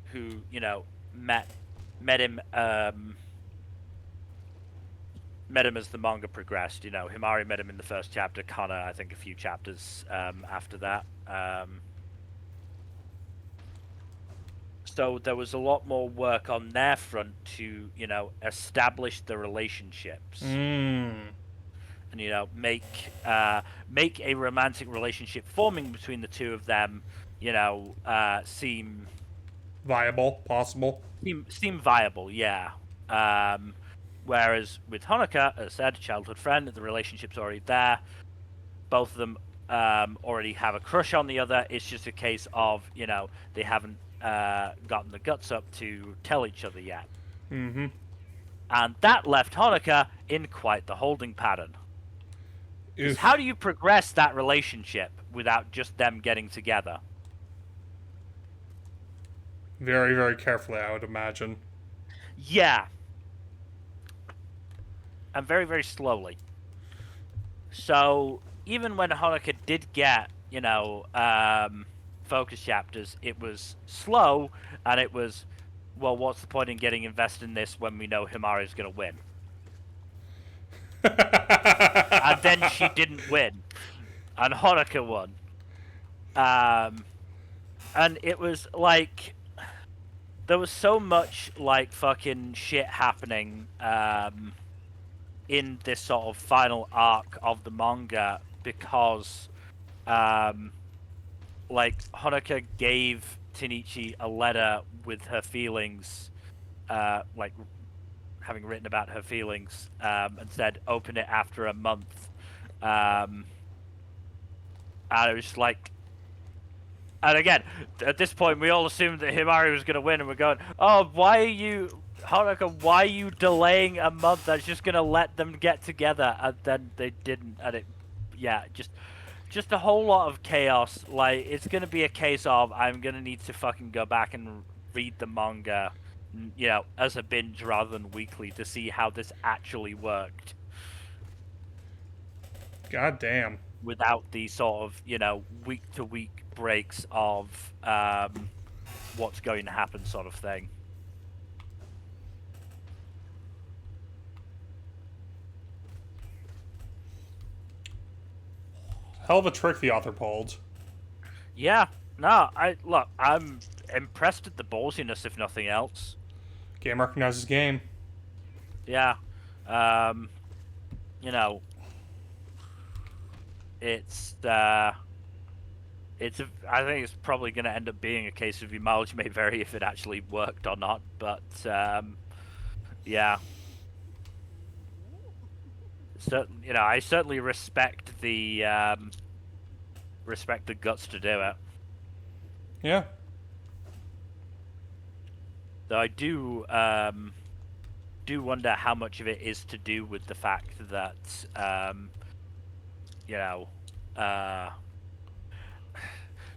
S2: who met him as the manga progressed. Himari met him in the first chapter, Kana I think a few chapters after that. So there was a lot more work on their front to establish the relationships. And make a romantic relationship forming between the two of them seem
S1: Viable, possible.
S2: Seem viable, yeah. Whereas with Honoka, as I said, childhood friend, the relationship's already there. Both of them already have a crush on the other. It's just a case of they haven't gotten the guts up to tell each other yet.
S1: Mm-hmm.
S2: And that left Honoka in quite the holding pattern. How do you progress that relationship without just them getting together?
S1: Very, very carefully, I would imagine.
S2: Yeah. And very, very slowly. So, even when Honoka did get, focus chapters, it was slow, and it was, well, what's the point in getting invested in this when we know Himari's going to win? And then she didn't win, and Honoka won. And it was like there was so much like fucking shit happening in this sort of final arc of the manga because like Honoka gave Tanichi a letter with her feelings, like having written about her feelings, and said open it after a month, and it was like, and again at this point we all assumed that Himari was going to win, and we're going, oh, why are you Hanukkah, why are you delaying a month? That's just gonna let them get together, and then they didn't, and it, yeah, just a whole lot of chaos. Like, it's gonna be a case of I'm gonna need to fucking go back and read the manga, you know, as a binge rather than weekly to see how this actually worked
S1: God damn.
S2: without the sort of, you know, week to week breaks of what's going to happen sort of thing.
S1: Hell of a trick the author pulled.
S2: Yeah, I'm impressed at the ballsiness, if nothing else.
S1: Game recognizes game.
S2: Yeah, you know, I think it's probably going to end up being a case of your mileage may vary if it actually worked or not. But yeah, you know, I certainly respect the guts to do it.
S1: Yeah.
S2: Though I do wonder how much of it is to do with the fact that you know,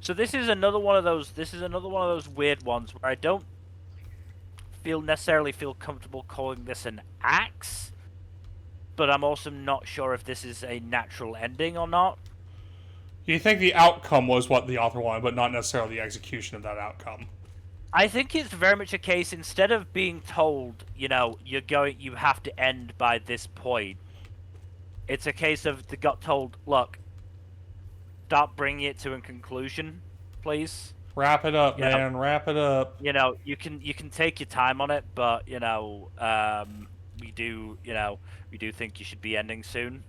S2: so this is another one of those weird ones where I don't necessarily feel comfortable calling this an axe, but I'm also not sure if this is a natural ending or not.
S1: You think the outcome was what the author wanted, but not necessarily the execution of that outcome.
S2: I think it's very much a case, instead of being told, you know, you have to end by this point, it's a case of they got told, look, stop bringing it to a conclusion, please.
S1: Wrap it up, man.
S2: Know,
S1: wrap it up.
S2: You know, you can take your time on it, but you know, we do think you should be ending soon.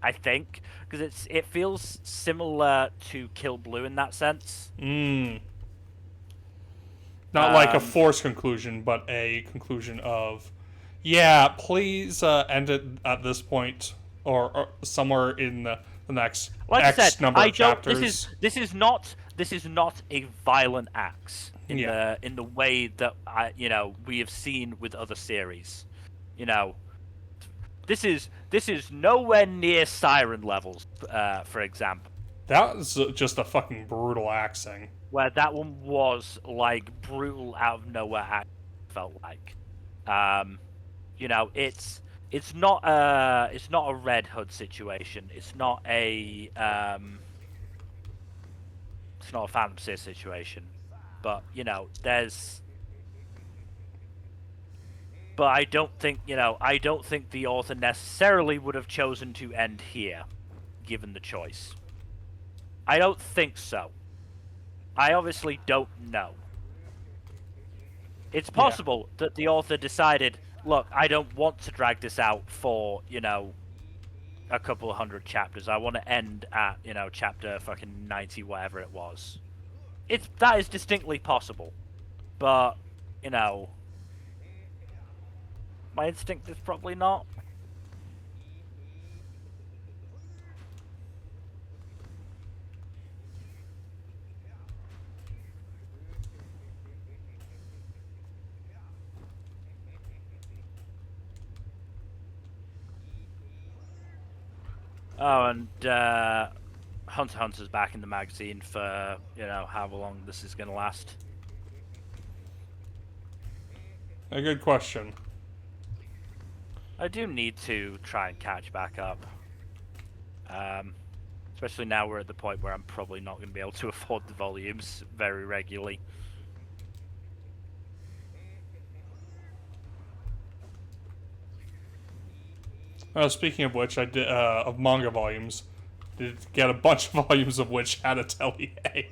S2: I think because it feels similar to Kill Blue in that sense.
S1: Not like a forced conclusion, but a conclusion of, yeah, please end it at this point or somewhere in the next
S2: like
S1: X
S2: I said,
S1: number of chapters.
S2: This is not a violent axe in the way that we have seen with other series. You know, this is nowhere near Siren levels, for example.
S1: That was just a fucking brutal axing.
S2: Where that one was like brutal out of nowhere. Felt like, you know, it's not a Red Hood situation. It's not a Phantom Seer situation. But you know, But I don't think the author necessarily would have chosen to end here, given the choice. I don't think so. I obviously don't know. It's possible that the author decided, look, I don't want to drag this out for, you know, a couple of hundred chapters. I want to end at, you know, chapter fucking 90, whatever it was. That is distinctly possible. But, you know, my instinct is probably not. Oh, and Hunter x Hunter's back in the magazine for, you know, however long this is going to last.
S1: A good question.
S2: I do need to try and catch back up. Especially now we're at the point where I'm probably not going to be able to afford the volumes very regularly.
S1: Speaking of which, I did of manga volumes. Did get a bunch of volumes of which had Atelier.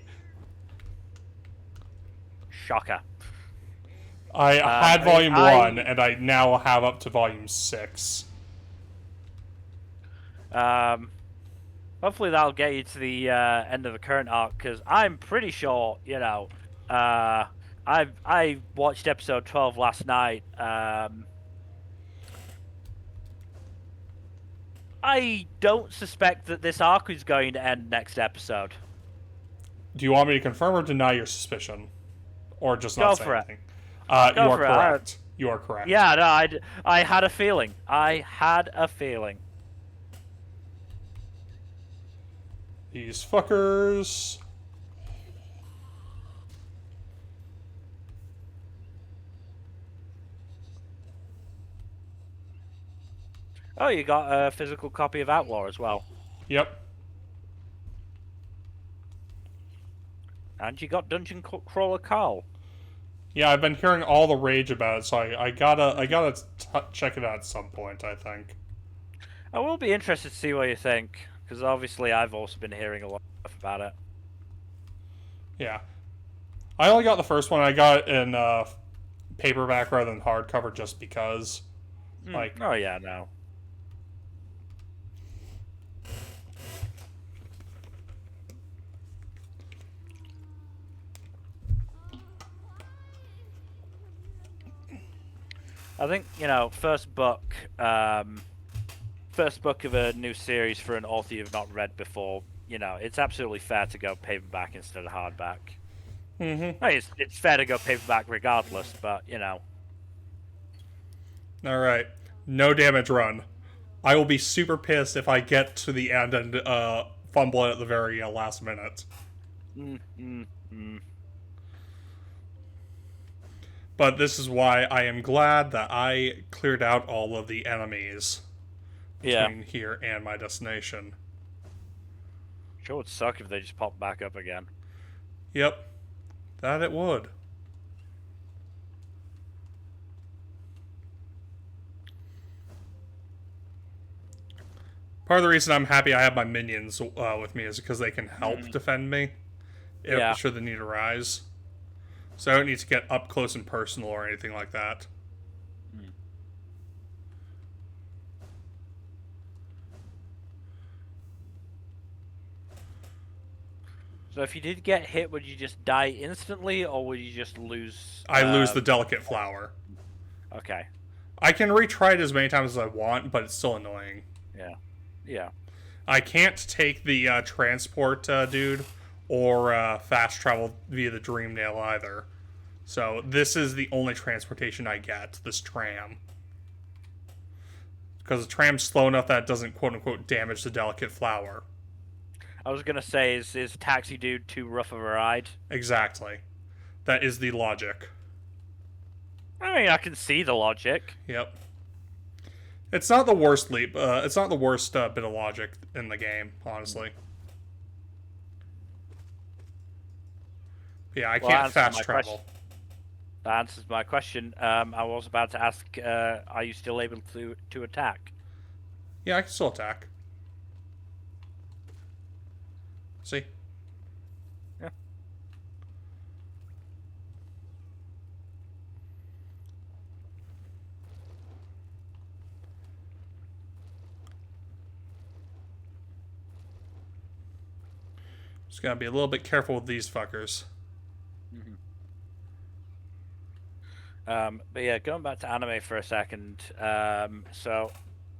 S2: Shocker.
S1: I had volume 1, and I now have up to volume 6.
S2: Hopefully that'll get you to the end of the current arc, because I'm pretty sure, you know, I watched episode 12 last night. I don't suspect that this arc is going to end next episode.
S1: Do you want me to confirm or deny your suspicion? Or just not say anything? You are correct. You are correct.
S2: Yeah, no, I had a feeling. I had a feeling.
S1: These fuckers.
S2: Oh, you got a physical copy of Outlaw as well.
S1: Yep.
S2: And you got Dungeon Crawler Carl.
S1: Yeah, I've been hearing all the rage about it, so I gotta check it out at some point, I think.
S2: I will be interested to see what you think, because obviously I've also been hearing a lot of stuff about it.
S1: Yeah. I only got the first one. I got it in paperback rather than hardcover just because. Like,
S2: oh yeah, no. I think, first book of a new series for an author you've not read before, it's absolutely fair to go paperback instead of hardback.
S1: Mm-hmm.
S2: I mean, it's fair to go paperback regardless, but,
S1: Alright. No damage run. I will be super pissed if I get to the end and fumble it at the very last minute. But this is why I am glad that I cleared out all of the enemies between here and my destination.
S2: Sure would suck if they just popped back up again.
S1: Yep. That it would. Part of the reason I'm happy I have my minions with me is because they can help defend me should the need arise. So I don't need to get up close and personal or anything like that.
S2: So if you did get hit, would you just die instantly, or would you just lose...
S1: I lose the delicate flower.
S2: Okay.
S1: I can retry it as many times as I want, but it's still annoying.
S2: Yeah.
S1: I can't take the transport dude or fast travel via the dream nail either. So this is the only transportation I get, this tram. Because the tram's slow enough that it doesn't quote-unquote damage the delicate flower.
S2: I was going to say, is Taxi Dude too rough of a ride?
S1: Exactly. That is the logic.
S2: I mean, I can see the logic.
S1: Yep. It's not the worst leap. It's not the worst bit of logic in the game, honestly. Yeah, I can't fast travel.
S2: That answers my question. I was about to ask, are you still able to attack?
S1: Yeah, I can still attack. See?
S2: Yeah.
S1: Just gotta be a little bit careful with these fuckers.
S2: But yeah, going back to anime for a second. So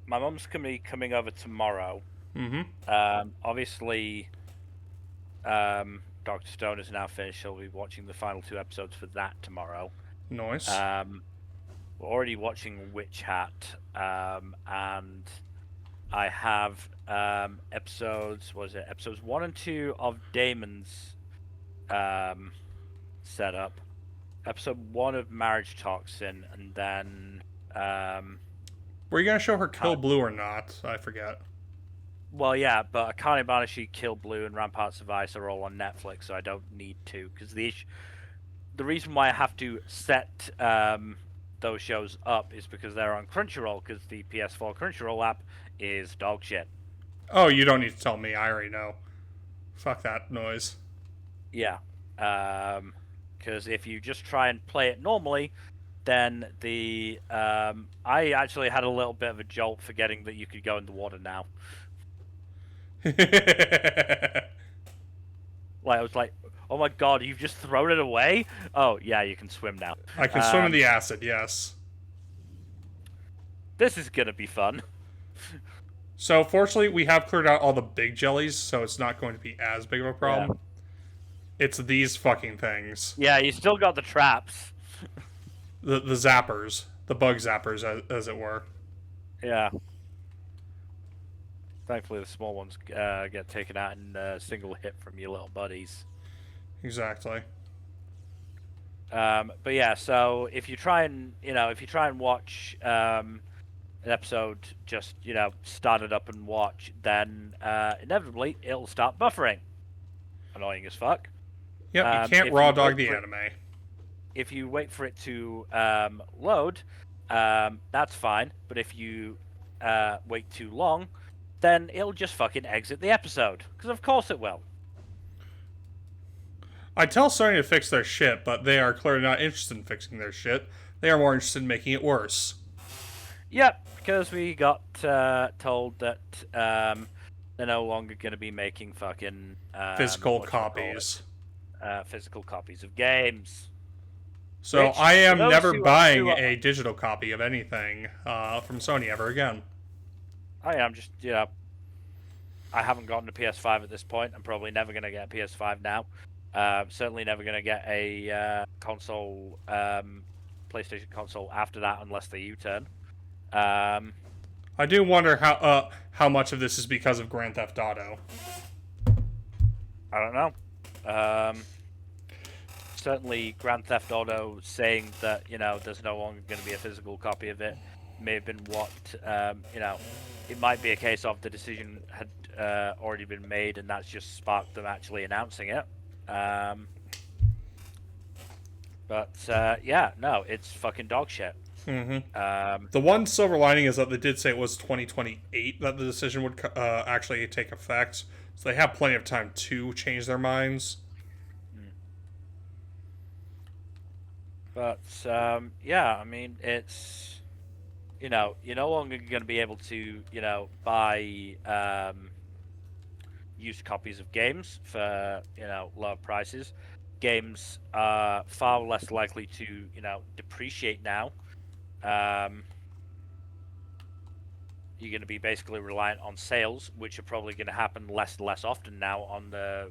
S2: my mum's gonna be coming over tomorrow. Obviously, Dr. Stone is now finished. She'll be watching the final 2 episodes for that tomorrow.
S1: Nice.
S2: We're already watching Witch Hat, and I have episodes 1 and 2 of Damon's setup. Episode 1 of Marriage Toxin, and then...
S1: Were you going to show her Kill Blue or not? I forget.
S2: Well, yeah, but Akane Banashi, Kill Blue, and Ramparts of Ice are all on Netflix, so I don't need to. Because the reason why I have to set those shows up is because they're on Crunchyroll, because the PS4 Crunchyroll app is dog shit.
S1: Oh, you don't need to tell me. I already know. Fuck that noise.
S2: Yeah. Because if you just try and play it normally, then I actually had a little bit of a jolt forgetting that you could go in the water now. I was like, oh my god, you've just thrown it away? Oh, yeah, you can swim now.
S1: I can swim in the acid, yes.
S2: This is gonna be fun.
S1: So, fortunately, we have cleared out all the big jellies, so it's not going to be as big of a problem. Yeah. It's these fucking things.
S2: Yeah, you still got the traps.
S1: the zappers, the bug zappers, as it were.
S2: Yeah. Thankfully, the small ones get taken out in a single hit from your little buddies.
S1: Exactly.
S2: But yeah, so if you try and watch an episode, just start it up and watch, then inevitably it'll start buffering. Annoying as fuck.
S1: Yep, you can't
S2: If
S1: raw
S2: you
S1: dog
S2: wait
S1: the
S2: for
S1: anime.
S2: if you wait for it to load, that's fine. But if you wait too long, then it'll just fucking exit the episode. Because of course it will.
S1: I tell Sony to fix their shit, but they are clearly not interested in fixing their shit. They are more interested in making it worse.
S2: Yep, because we got told that they're no longer going to be making fucking
S1: Physical copies.
S2: Physical copies of games.
S1: So
S2: Which,
S1: I am
S2: for those
S1: never
S2: who
S1: buying
S2: are-
S1: a digital copy of anything from Sony ever again.
S2: I'm just, I haven't gotten a PS5 at this point. I'm probably never going to get a PS5 now. Certainly never going to get a console, PlayStation console after that unless they U-turn.
S1: I do wonder how much of this is because of Grand Theft Auto.
S2: I don't know. Certainly, Grand Theft Auto saying that there's no longer going to be a physical copy of it may have been what it might be a case of the decision had already been made, and that's just sparked them actually announcing it. But yeah, no, it's fucking dog shit.
S1: Mm-hmm. The one silver lining is that they did say it was 2028 that the decision would actually take effect, so they have plenty of time to change their minds.
S2: But yeah, I mean, it's you're no longer going to be able to buy used copies of games for lower prices. Games are far less likely to depreciate now. You're going to be basically reliant on sales, which are probably going to happen less and less often now on the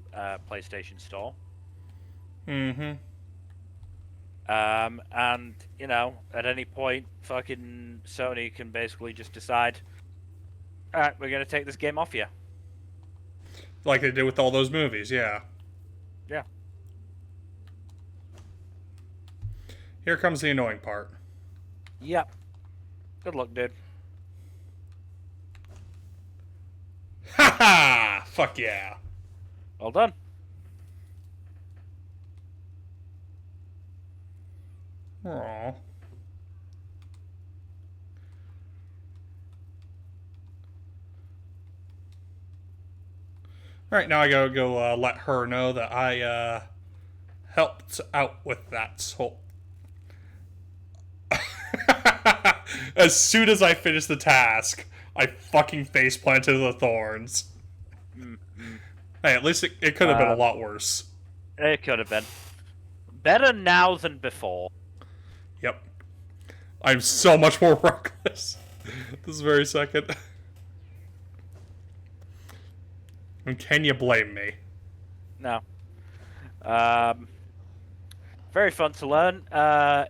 S2: PlayStation Store.
S1: Mm-hmm.
S2: And at any point, fucking Sony can basically just decide, all right, we're going to take this game off you.
S1: Like they did with all those movies, yeah.
S2: Yeah.
S1: Here comes the annoying part.
S2: Yep. Good luck, dude.
S1: Ha ha! Fuck yeah.
S2: Well done.
S1: Aww. Alright, now I gotta go let her know that I helped out with that whole. As soon as I finished the task, I fucking face planted the thorns. Hey, at least it could have been a lot worse.
S2: It could have been. Better now than before.
S1: Yep. I'm so much more reckless this very second. And can you blame me?
S2: No. Very fun to learn. The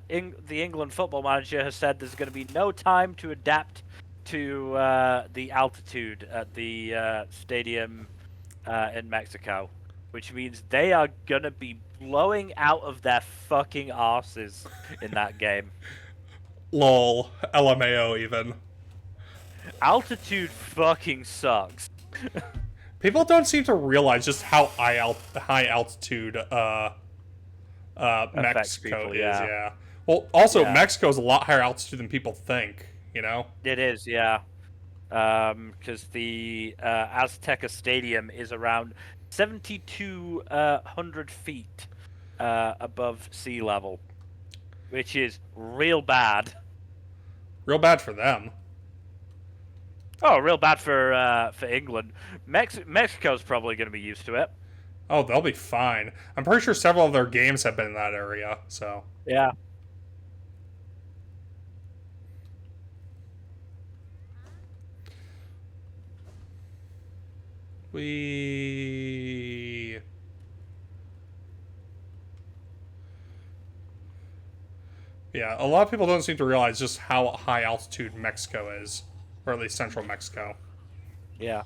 S2: England football manager has said there's going to be no time to adapt to the altitude at the stadium in Mexico, which means they are going to be blowing out of their fucking arses in that game.
S1: Lol. LMAO even.
S2: Altitude fucking sucks.
S1: People don't seem to realize just how high altitude Mexico
S2: people,
S1: is,
S2: yeah.
S1: yeah. Well, also,
S2: Yeah.
S1: Mexico is a lot higher altitude than people think, you know?
S2: It is, yeah. Because the Azteca Stadium is around 7,200 feet above sea level, which is real bad.
S1: Real bad for them.
S2: Oh, real bad for England. Mexico's probably going to be used to it.
S1: Oh, they'll be fine. I'm pretty sure several of their games have been in that area, so.
S2: Yeah.
S1: Yeah, a lot of people don't seem to realize just how high altitude Mexico is, or at least central Mexico.
S2: Yeah.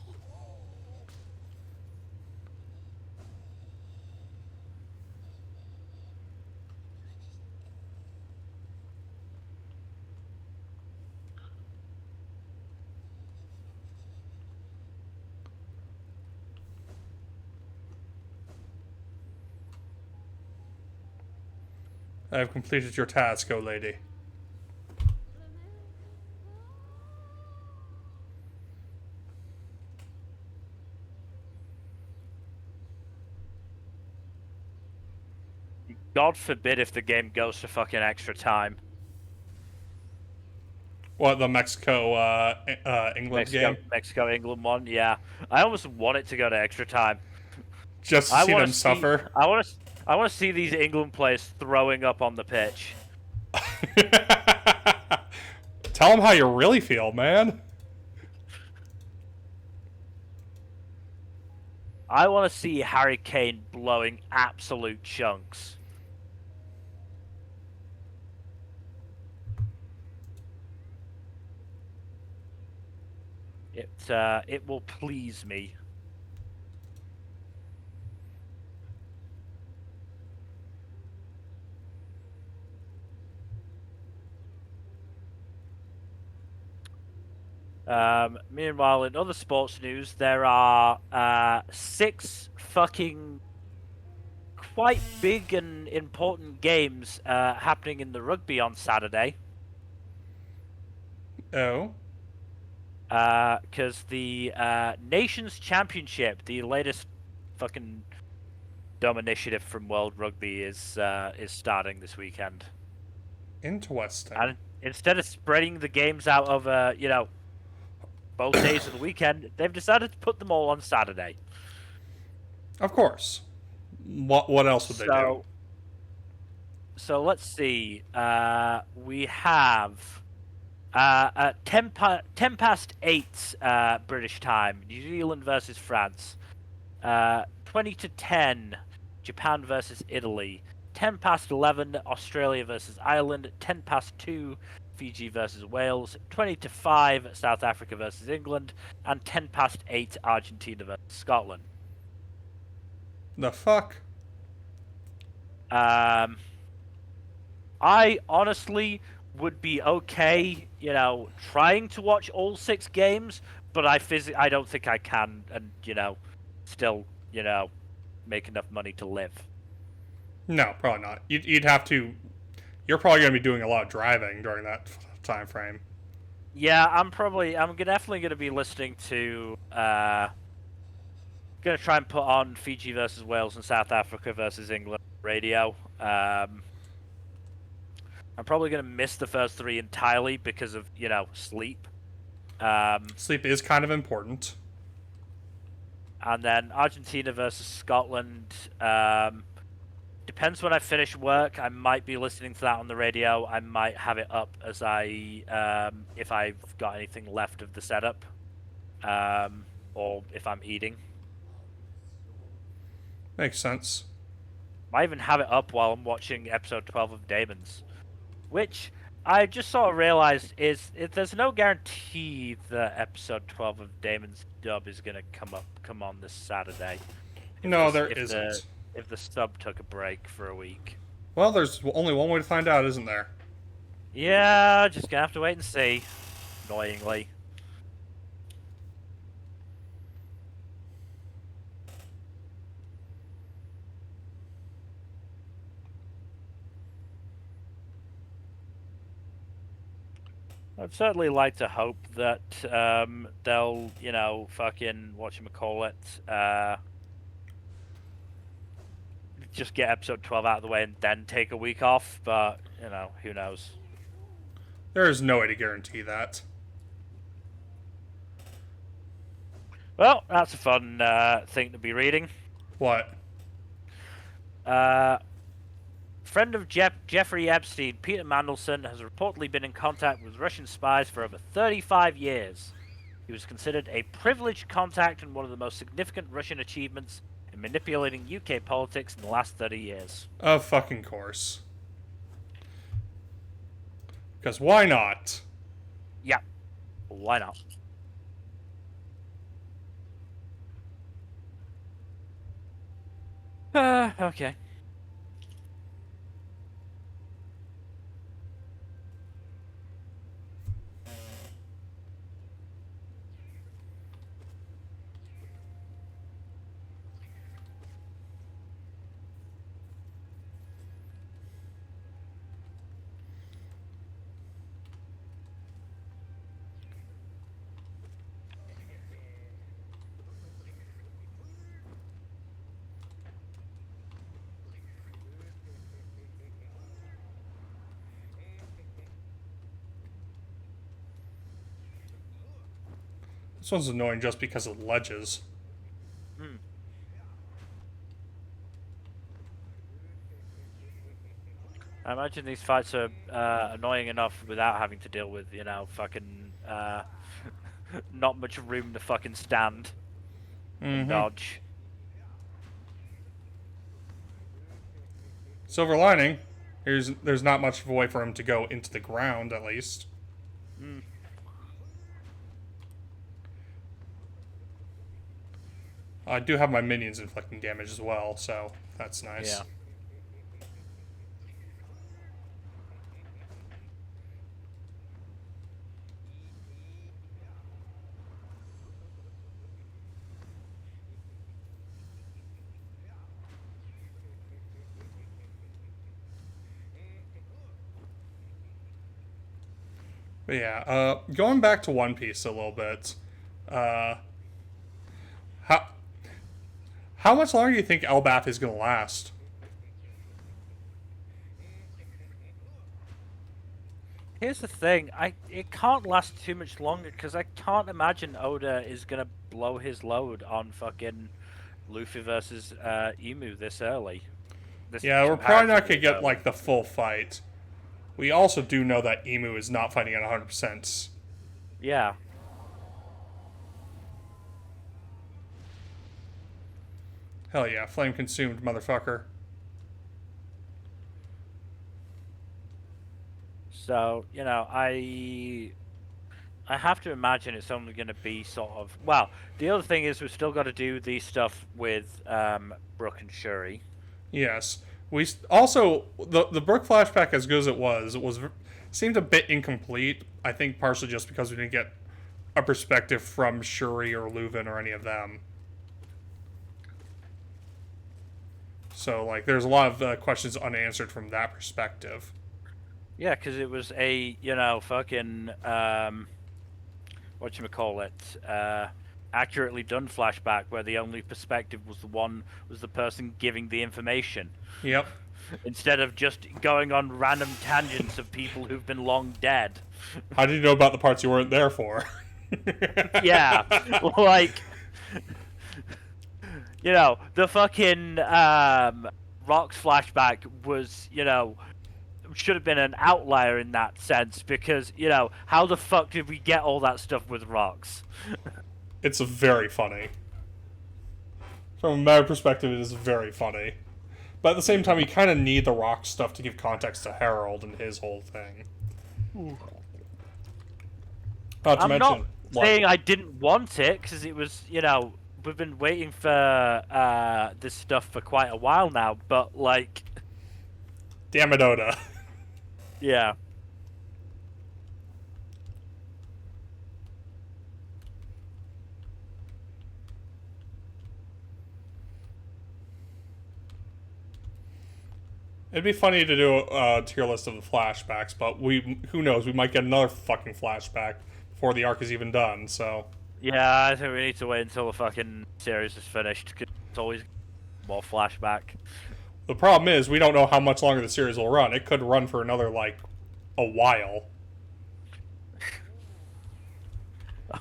S1: I have completed your task, O lady.
S2: God forbid if the game goes to fucking extra time.
S1: What, the Mexico England game?
S2: Mexico, England one. Yeah, I almost want it to go to extra time.
S1: Just to
S2: I
S1: see
S2: want
S1: them
S2: to see.
S1: suffer?
S2: I want to see these England players throwing up on the pitch.
S1: Tell them how you really feel, man.
S2: I want to see Harry Kane blowing absolute chunks. It will please me. Meanwhile, in other sports news, there are 6 fucking quite big and important games happening in the rugby on Saturday.
S1: Oh?
S2: Because the Nations Championship, the latest fucking dumb initiative from World Rugby, is starting this weekend.
S1: Interesting.
S2: And instead of spreading the games out over, both days of the weekend, they've decided to put them all on Saturday.
S1: Of course. What else would they do?
S2: So let's see. We have at 10 past 8 British time, New Zealand versus France. 20 to 10, Japan versus Italy. 10 past 11, Australia versus Ireland. 10 past 2, Fiji versus Wales. 20 to 5, South Africa versus England. And 10 past 8, Argentina versus Scotland.
S1: The fuck?
S2: I honestly would be okay, trying to watch all 6 games, but I don't think I can, and still, make enough money to live.
S1: No, probably not. You'd have to. You're probably going to be doing a lot of driving during that time frame.
S2: Yeah, I'm definitely gonna be listening to. Gonna try and put on Fiji versus Wales and South Africa versus England radio. I'm probably gonna miss the first 3 entirely because of sleep.
S1: Sleep is kind of important.
S2: And then Argentina versus Scotland. Depends when I finish work. I might be listening to that on the radio. I might have it up as if I've got anything left of the setup, or if I'm eating.
S1: Makes sense.
S2: Might even have it up while I'm watching episode 12 of Damon's, which I just sort of realized there's no guarantee that episode 12 of Damon's dub is gonna come on this Saturday.
S1: No, there isn't.
S2: If the sub took a break for a week.
S1: Well, there's only one way to find out, isn't there?
S2: Yeah, just gonna have to wait and see. Annoyingly. I'd certainly like to hope that they'll, fucking whatchamacallit, just get episode 12 out of the way and then take a week off, but, who knows.
S1: There is no way to guarantee that.
S2: Well, that's a fun thing to be reading.
S1: What?
S2: Friend of Jeffrey Epstein, Peter Mandelson, has reportedly been in contact with Russian spies for over 35 years. He was considered a privileged contact and one of the most significant Russian achievements in manipulating UK politics in the last 30 years.
S1: Of fucking course. Because why not?
S2: Yeah. Why not? Okay.
S1: This one's annoying just because of ledges.
S2: Hmm. I imagine these fights are annoying enough without having to deal with, fucking not much room to fucking stand and dodge.
S1: Silver lining, there's not much of a way for him to go into the ground, at least.
S2: Mm.
S1: I do have my minions inflicting damage as well, so that's nice.
S2: Yeah.
S1: But yeah, going back to One Piece a little bit, uh, how how much longer do you think Elbaf is going to last?
S2: Here's the thing, it can't last too much longer because I can't imagine Oda is gonna blow his load on fucking Luffy versus Emu this early.
S1: Yeah, we're probably not
S2: comparatively
S1: going to get
S2: early.
S1: like the full fight. We also do know that Emu is not fighting at 100%.
S2: Yeah.
S1: Hell yeah, flame consumed, motherfucker.
S2: So, I have to imagine it's only going to be sort of... Well, the other thing is we've still got to do the stuff with Brooke and Shuri.
S1: Yes. We also the Brook flashback, as good as it was seemed a bit incomplete. I think partially just because we didn't get a perspective from Shuri or Leuven or any of them. So like, there's a lot of questions unanswered from that perspective.
S2: Yeah, because it was a, fucking... whatchamacallit, accurately done flashback where the only perspective was the person giving the information.
S1: Yep.
S2: Instead of just going on random tangents of people who've been long dead.
S1: How did you know about the parts you weren't there for?
S2: Yeah, like, the fucking Rocks flashback was, should have been an outlier in that sense because, how the fuck did we get all that stuff with Rocks?
S1: It's very funny. From a meta perspective, it is very funny. But at the same time, you kind of need the rock stuff to give context to Harold and his whole thing. Not to
S2: I'm
S1: mention,
S2: not saying I didn't want it because it was, we've been waiting for this stuff for quite a while now, but like,
S1: damn it, Oda.
S2: yeah.
S1: It'd be funny to do a tier list of the flashbacks, but who knows? We might get another fucking flashback before the arc is even done. So
S2: Yeah, I think we need to wait until the fucking series is finished because it's always more flashback.
S1: the problem is we don't know how much longer the series will run. It could run for another like a while.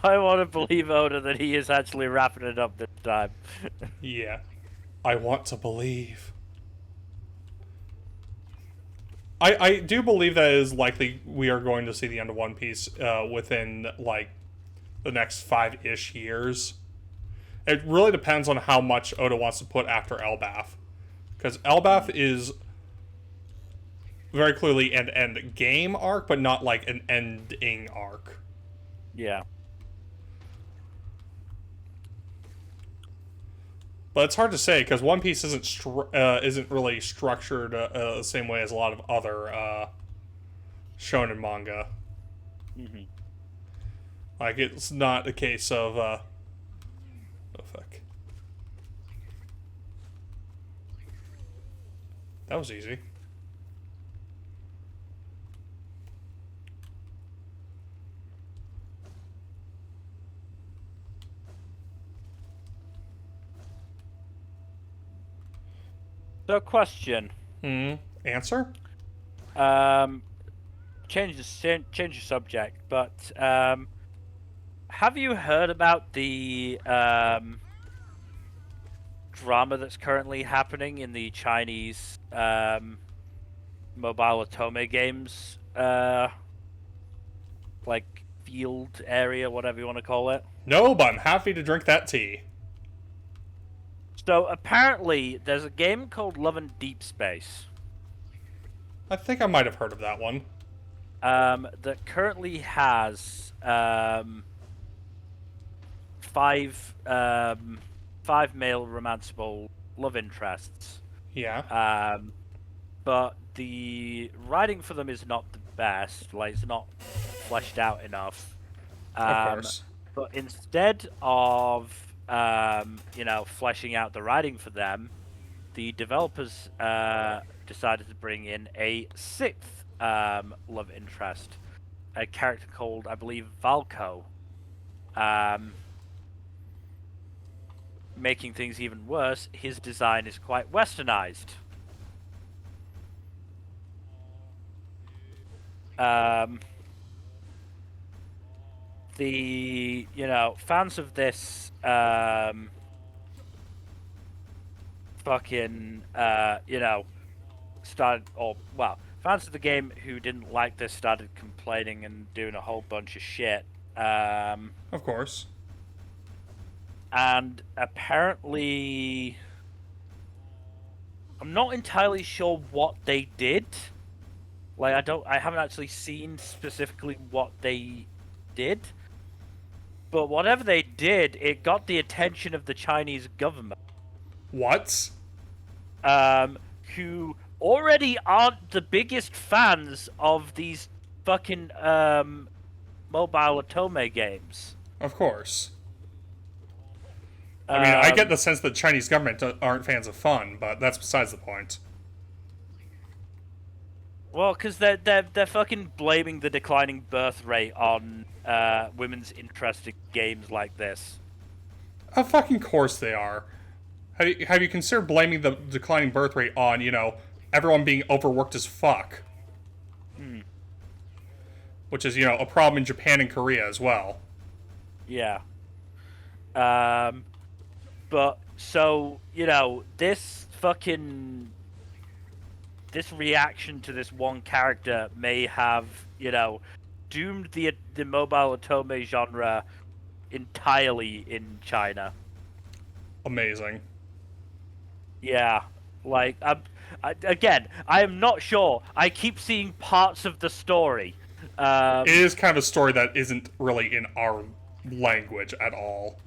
S2: I want to believe Oda that he is actually wrapping it up this time.
S1: Yeah, I want to believe. I do believe that it is likely we are going to see the end of One Piece within like the next 5-ish years. It really depends on how much Oda wants to put after Elbaf, because Elbaf is very clearly an end game arc, but not like an ending arc.
S2: Yeah.
S1: But it's hard to say because One Piece isn't really structured the same way as a lot of other shonen manga.
S2: Hmm.
S1: Like it's not a case of oh fuck. That was easy.
S2: So, question.
S1: Answer?
S2: Um, change the subject, but have you heard about the drama that's currently happening in the Chinese mobile otome games, like field area, whatever you want to call it?
S1: No, but I'm happy to drink that tea.
S2: So apparently, there's a game called Love and Deep Space
S1: I think I might have heard of that one.
S2: that currently has five male romanceable love interests.
S1: Yeah,
S2: But the writing for them is not the best. Like, it's not fleshed out enough.
S1: of course.
S2: But instead of fleshing out the writing for them, the developers decided to bring in a sixth love interest, a character called, I believe, Valko. Making things even worse, his design is quite westernized. The fans of this fucking started, or well, fans of the game who didn't like this started complaining and doing a whole bunch of shit.
S1: Of course.
S2: And apparently, I'm not entirely sure what they did. Like, I haven't actually seen specifically what they did. But whatever they did, it got the attention of the Chinese government,
S1: What?
S2: who already aren't the biggest fans of these fucking mobile otome games.
S1: Of course. I mean, I get the sense that the Chinese government aren't fans of fun, but that's besides the point.
S2: Well, because they're fucking blaming the declining birth rate on women's interest in games like this.
S1: Of fucking course they are. Have you considered blaming the declining birth rate on, everyone being overworked as fuck? Which is, a problem in Japan and Korea as well.
S2: Yeah. But, so, this reaction to this one character may have, doomed the mobile otome genre entirely in China.
S1: Amazing.
S2: Yeah, like, I am not sure. I keep seeing parts of the story.
S1: It is kind of a story that isn't really in our language at all.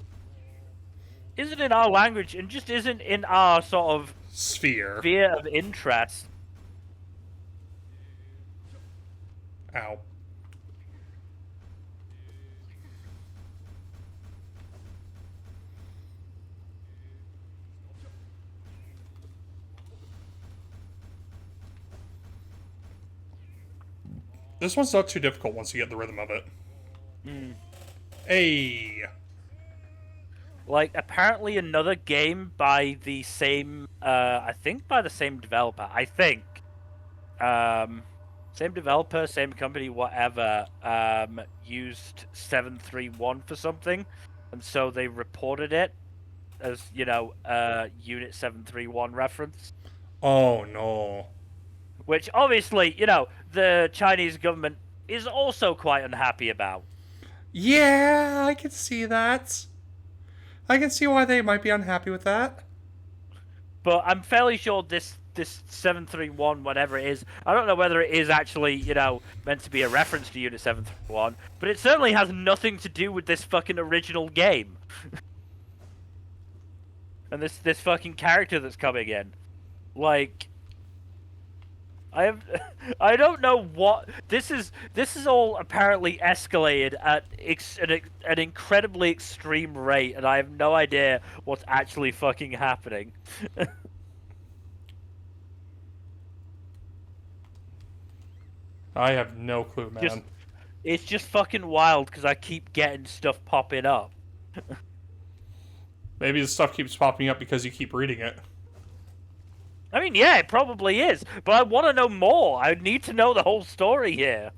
S2: Isn't in our language and just isn't in our sort of
S1: Sphere.
S2: sphere of interest.
S1: Ow. This one's not too difficult once you get the rhythm of it. Hey.
S2: Like, apparently another game by the same, I think by the same developer, same developer, same company, whatever, used 731 for something, and so they reported it as, Unit 731 reference.
S1: Oh, no.
S2: Which, obviously, the Chinese government is also quite unhappy about.
S1: Yeah, I can see that. I can see why they might be unhappy with that.
S2: But I'm fairly sure this 731, whatever it is. I don't know whether it is actually, meant to be a reference to Unit 731, but it certainly has nothing to do with this fucking original game. And this fucking character that's coming in. Like, I don't know what this is. This is all apparently escalated at an incredibly extreme rate, and I have no idea what's actually fucking happening.
S1: I have no clue, man.
S2: It's just fucking wild because I keep getting stuff popping up.
S1: Maybe the stuff keeps popping up because you keep reading it.
S2: I mean, yeah, it probably is, but I want to know more. I need to know the whole story here.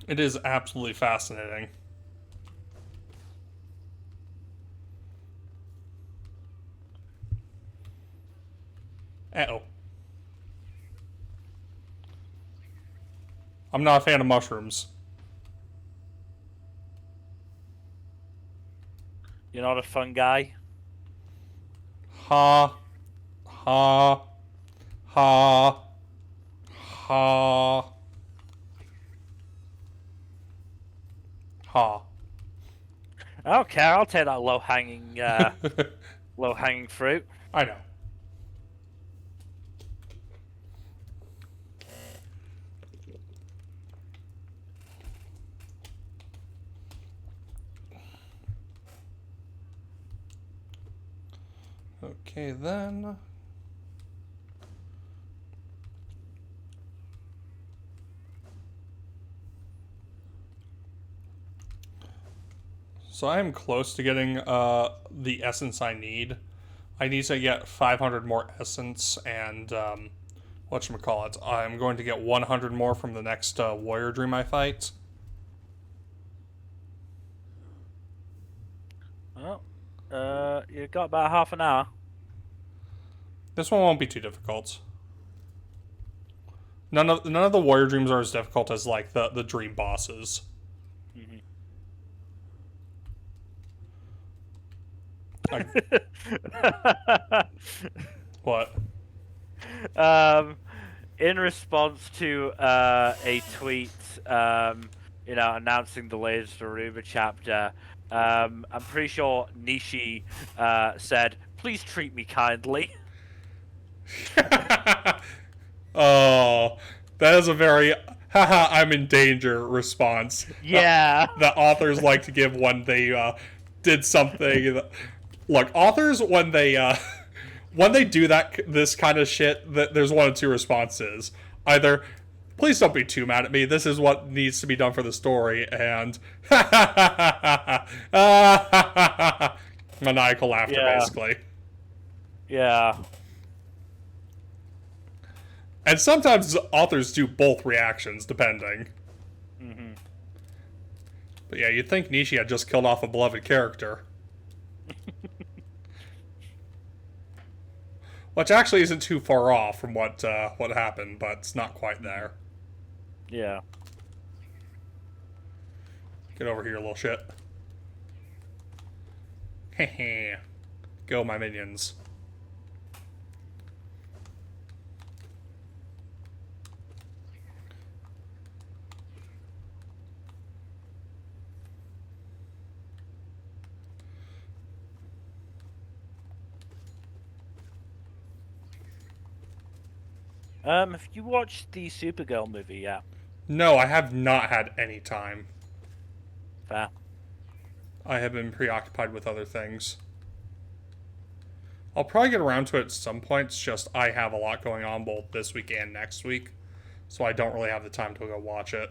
S1: It is absolutely fascinating. Uh-oh. I'm not a fan of mushrooms.
S2: You're not a fun guy?
S1: Ha. Ha. Ha. Ha. Ha.
S2: Okay, I'll take that low-hanging fruit.
S1: I know. Okay, then. So I am close to getting the essence I need. I need to get 500 more essence and whatchamacallit. I'm going to get 100 more from the next warrior dream I fight.
S2: Well, you've got about half an hour.
S1: This one won't be too difficult. None of the warrior dreams are as difficult as like the dream bosses.
S2: Mm-hmm.
S1: What?
S2: In response to a tweet, announcing the latest Aruba chapter, I'm pretty sure Nishi said, "Please treat me kindly."
S1: Oh, that is a very haha I'm in danger response.
S2: Yeah.
S1: That authors like to give when they did something. Look, authors when they do this kind of shit, there's one of two responses. Either, please don't be too mad at me. This is what needs to be done for the story, and maniacal laughter,
S2: Yeah.
S1: basically.
S2: Yeah.
S1: And sometimes authors do both reactions, depending.
S2: Mm-hmm.
S1: But yeah, you'd think Nishi had just killed off a beloved character. Which actually isn't too far off from what happened, but it's not quite there.
S2: Yeah.
S1: Get over here, little shit. Heh. Go, my minions.
S2: Have you watched the Supergirl movie yet?
S1: No, I have not had any time.
S2: Fair.
S1: I have been preoccupied with other things. I'll probably get around to it at some point. It's just I have a lot going on both this week and next week, so I don't really have the time to go watch it.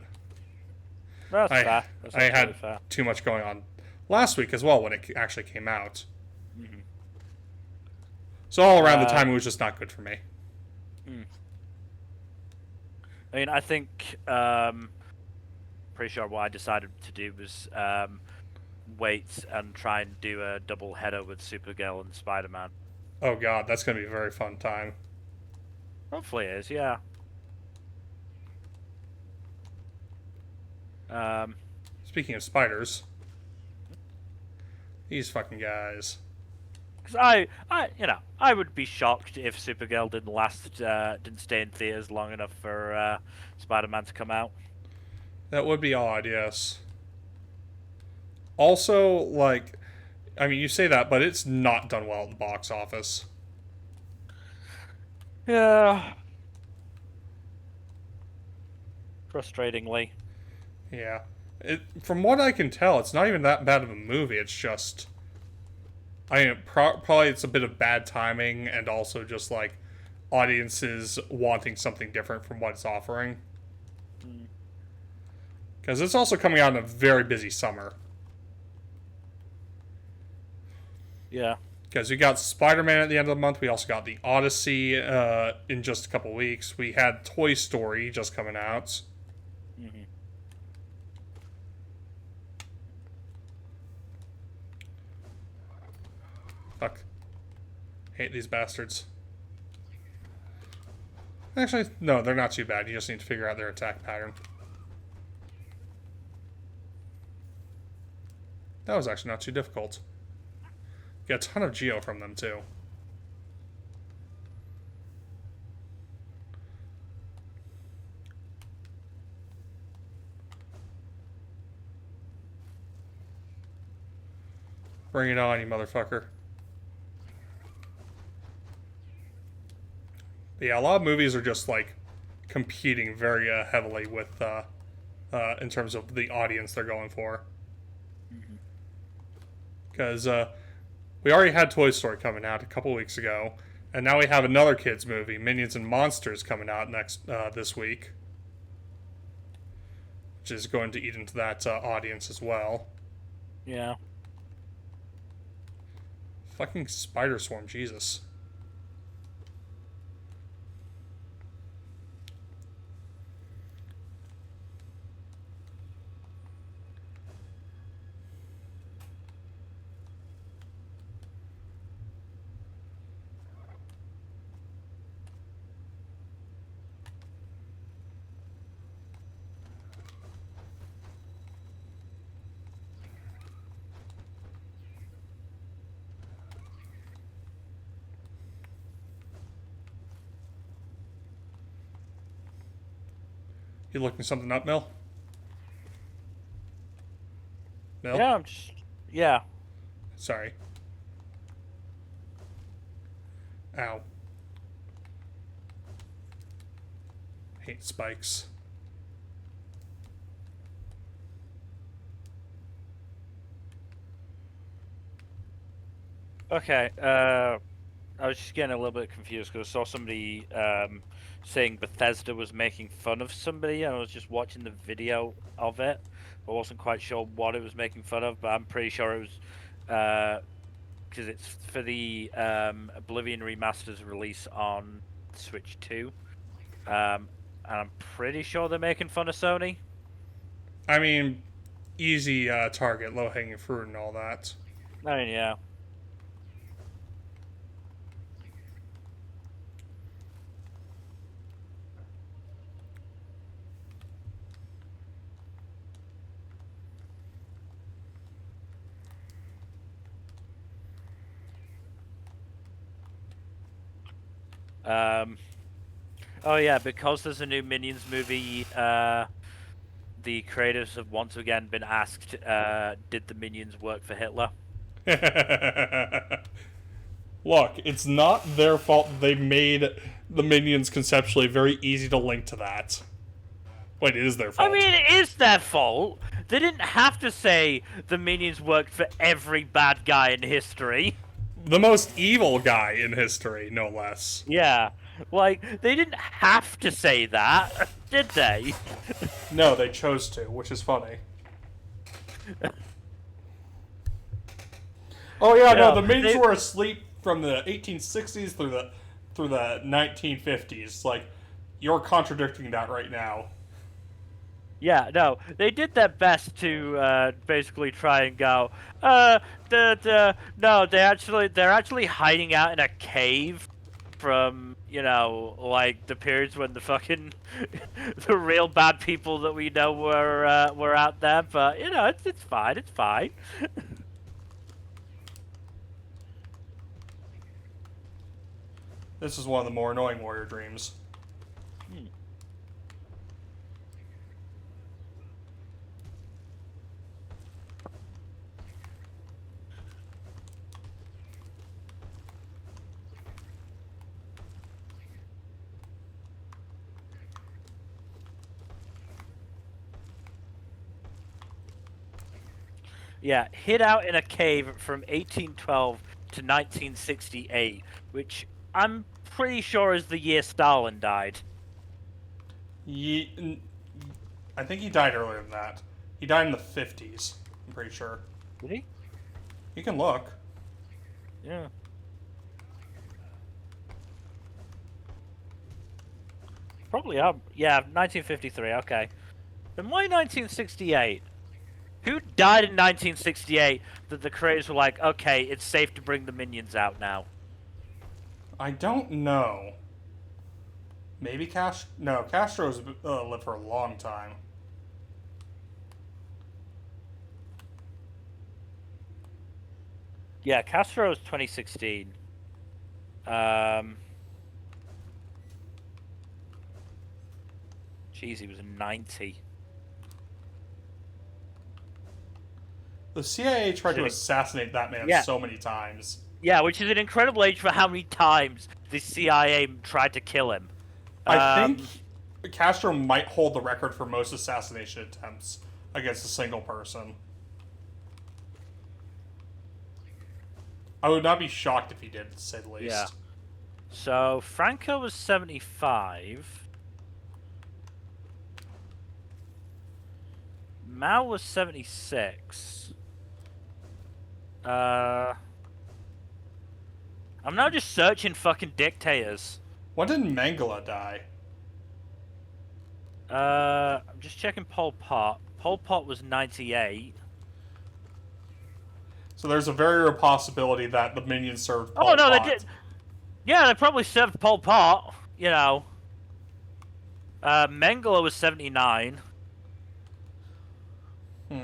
S2: That's fair. That's
S1: I had
S2: fair.
S1: too much going on last week as well when it actually came out.
S2: Mm-hmm.
S1: So all around the time, it was just not good for me.
S2: I mean, I think pretty sure what I decided to do was wait and try and do a double header with Supergirl and Spider-Man.
S1: Oh god, that's going to be a very fun time.
S2: Hopefully it is, yeah. Um,
S1: Speaking of spiders, these fucking guys.
S2: Because I would be shocked if Supergirl didn't stay in theaters long enough for Spider-Man to come out.
S1: That would be odd, yes. Also, like, I mean, you say that, but it's not done well at the box office.
S2: Yeah. Frustratingly.
S1: Yeah. From what I can tell, it's not even that bad of a movie. It's just, I mean, probably it's a bit of bad timing and also just like audiences wanting something different from what it's offering. Because it's also coming out in a very busy summer.
S2: Yeah.
S1: Because we got Spider-Man at the end of the month. We also got the Odyssey in just a couple weeks. We had Toy Story just coming out.
S2: Mm-hmm.
S1: Fuck. Hate these bastards. Actually, no, they're not too bad. You just need to figure out their attack pattern. That was actually not too difficult. Get a ton of Geo from them, too. Bring it on, you motherfucker. But yeah, a lot of movies are just, like, competing very heavily with, in terms of the audience they're going for. Because, we already had Toy Story coming out a couple weeks ago, and now we have another kids movie, Minions and Monsters, coming out this week, which is going to eat into that audience as well.
S2: Yeah.
S1: Fucking Spider Swarm, Jesus. You looking something up, Mill? Mill?
S2: Yeah, yeah.
S1: Sorry. Ow. Hate spikes.
S2: Okay. I was just getting a little bit confused because I saw somebody saying Bethesda was making fun of somebody, and I was just watching the video of it. I wasn't quite sure what it was making fun of, but I'm pretty sure it was because it's for the Oblivion Remastered release on Switch 2. And I'm pretty sure they're making fun of Sony.
S1: I mean, easy target, low hanging fruit, and all that.
S2: I mean, yeah. Oh yeah, because there's a new Minions movie, the creators have once again been asked, did the Minions work for Hitler?
S1: Look, it's not their fault that they made the Minions conceptually very easy to link to that. Wait, it is their fault.
S2: I mean, it is their fault. They didn't have to say the Minions worked for every bad guy in history.
S1: The most evil guy in history, no less.
S2: Yeah, like, they didn't have to say that, did they?
S1: No, they chose to, which is funny. Oh yeah, no, the Minions were asleep from the 1860s through the 1950s. Like, you're contradicting that right now.
S2: Yeah, no, they did their best to basically try and go. No, they're actually hiding out in a cave from you know, like the periods when the fucking the real bad people that we know were out there. But you know, it's fine. It's fine.
S1: This is one of the more annoying warrior dreams.
S2: Hmm. Yeah, hid out in a cave from 1812 to 1968, which I'm pretty sure is the year Stalin died.
S1: I think he died earlier than that. He died in the 50s. I'm pretty sure.
S2: Did he?
S1: You can look.
S2: Yeah. Probably up. Yeah, 1953. Okay. Then why 1968? Who died in 1968 that the creators were like, okay, it's safe to bring the minions out now?
S1: I don't know. Maybe No, Castro's lived for a long time.
S2: Yeah, Castro's 2016. Um, Jeez, he was 90.
S1: The CIA tried to
S2: Shitting.
S1: assassinate that man
S2: Yeah,
S1: so many times.
S2: yeah, which is an incredible age for how many times the CIA tried to kill him.
S1: I think
S2: Um,
S1: Castro might hold the record for most assassination attempts against a single person. I would not be shocked if he did, to say the
S2: yeah.
S1: least.
S2: So Franco was 75. Mao was 76. I'm now just searching fucking dictators.
S1: When did Mengele die?
S2: I'm just checking Pol Pot. Pol Pot was 98.
S1: So there's a very real possibility that the minions served
S2: Oh
S1: Pol
S2: no, they
S1: Pot.
S2: did. Yeah, they probably served Pol Pot. You know. Mengele was 79.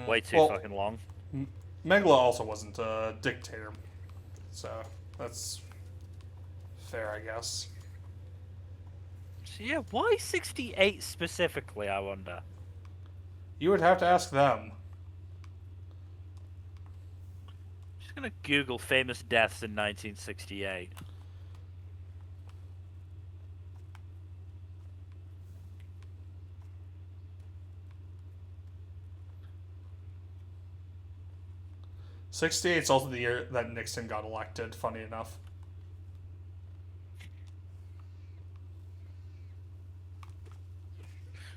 S2: Way too
S1: Well,
S2: fucking long.
S1: Mengele also wasn't a dictator, so that's fair, I guess.
S2: So yeah, why 68 specifically, I wonder?
S1: You would have to ask them.
S2: Just gonna Google famous deaths in 1968.
S1: '68 is also the year that Nixon got elected, funny enough.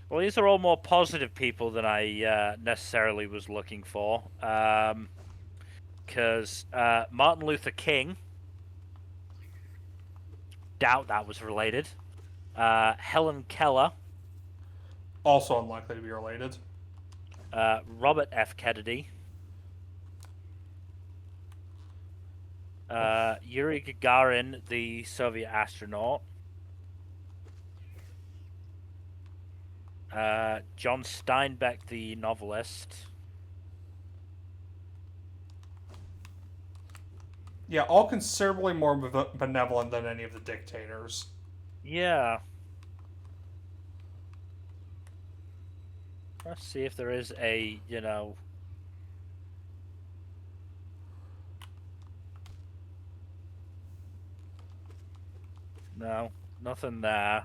S2: Well, these are all more positive people than I necessarily was looking for. Because Martin Luther King, doubt that was related. Helen Keller,
S1: Also unlikely to be related.
S2: Robert F. Kennedy, Yuri Gagarin, the Soviet astronaut, John Steinbeck, the novelist.
S1: Yeah, all considerably more benevolent than any of the dictators.
S2: Yeah. Let's see if there is a, you know... No, nothing there.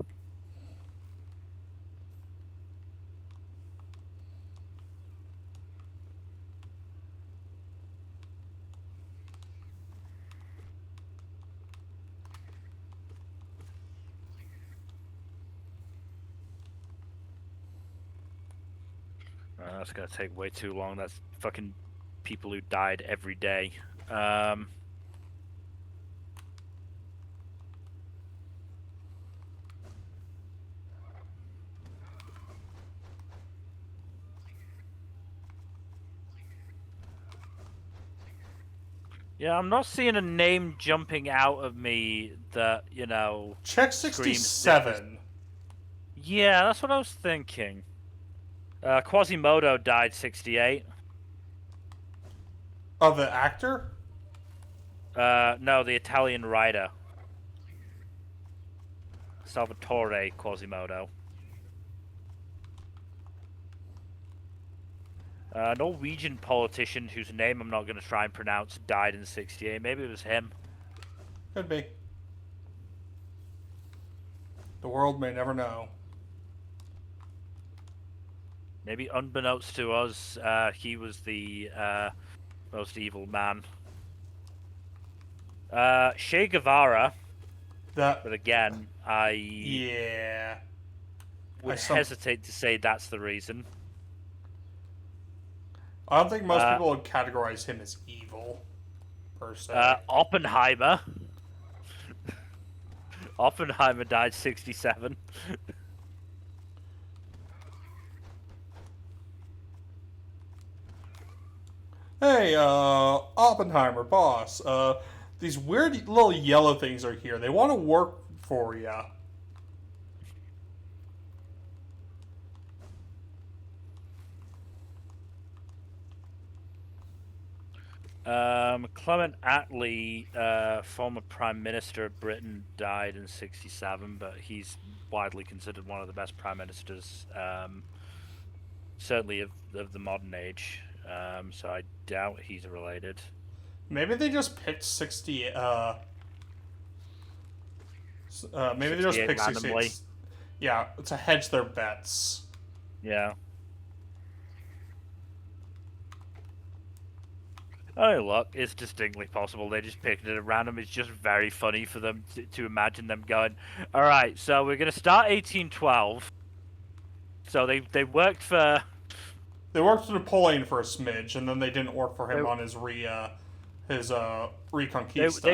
S2: That's gonna take way too long. That's fucking people who died every day. Um... Yeah, I'm not seeing a name jumping out of me that,
S1: Check
S2: screams this is...
S1: 67.
S2: Yeah, that's what I was thinking. Quasimodo died 68.
S1: Oh, the actor?
S2: No, the Italian writer. Salvatore Quasimodo. A Norwegian politician whose name I'm not going to try and pronounce died in 68. Maybe it was him.
S1: Could be. The world may never know.
S2: Maybe unbeknownst to us, he was the most evil man. Che Guevara,
S1: That.
S2: but again, I
S1: Yeah.
S2: would hesitate to say that's the reason.
S1: I don't think most people would categorize him as evil, per se.
S2: Oppenheimer. Oppenheimer died 67.
S1: Hey, Oppenheimer, boss. These weird little yellow things are here. They want to work for you.
S2: Clement Attlee, former Prime Minister of Britain, died in 67, but he's widely considered one of the best Prime Ministers, certainly of the modern age. So I doubt he's related.
S1: Maybe they just picked 60. Maybe they just picked
S2: randomly.
S1: 68. Yeah, to hedge their bets.
S2: Yeah. Oh, look, it's distinctly possible they just picked it at random. It's just very funny for them to imagine them going, all right, so we're going to start 1812. So they worked for...
S1: They worked for Napoleon for a smidge, and then they didn't work for him on his Reconquista,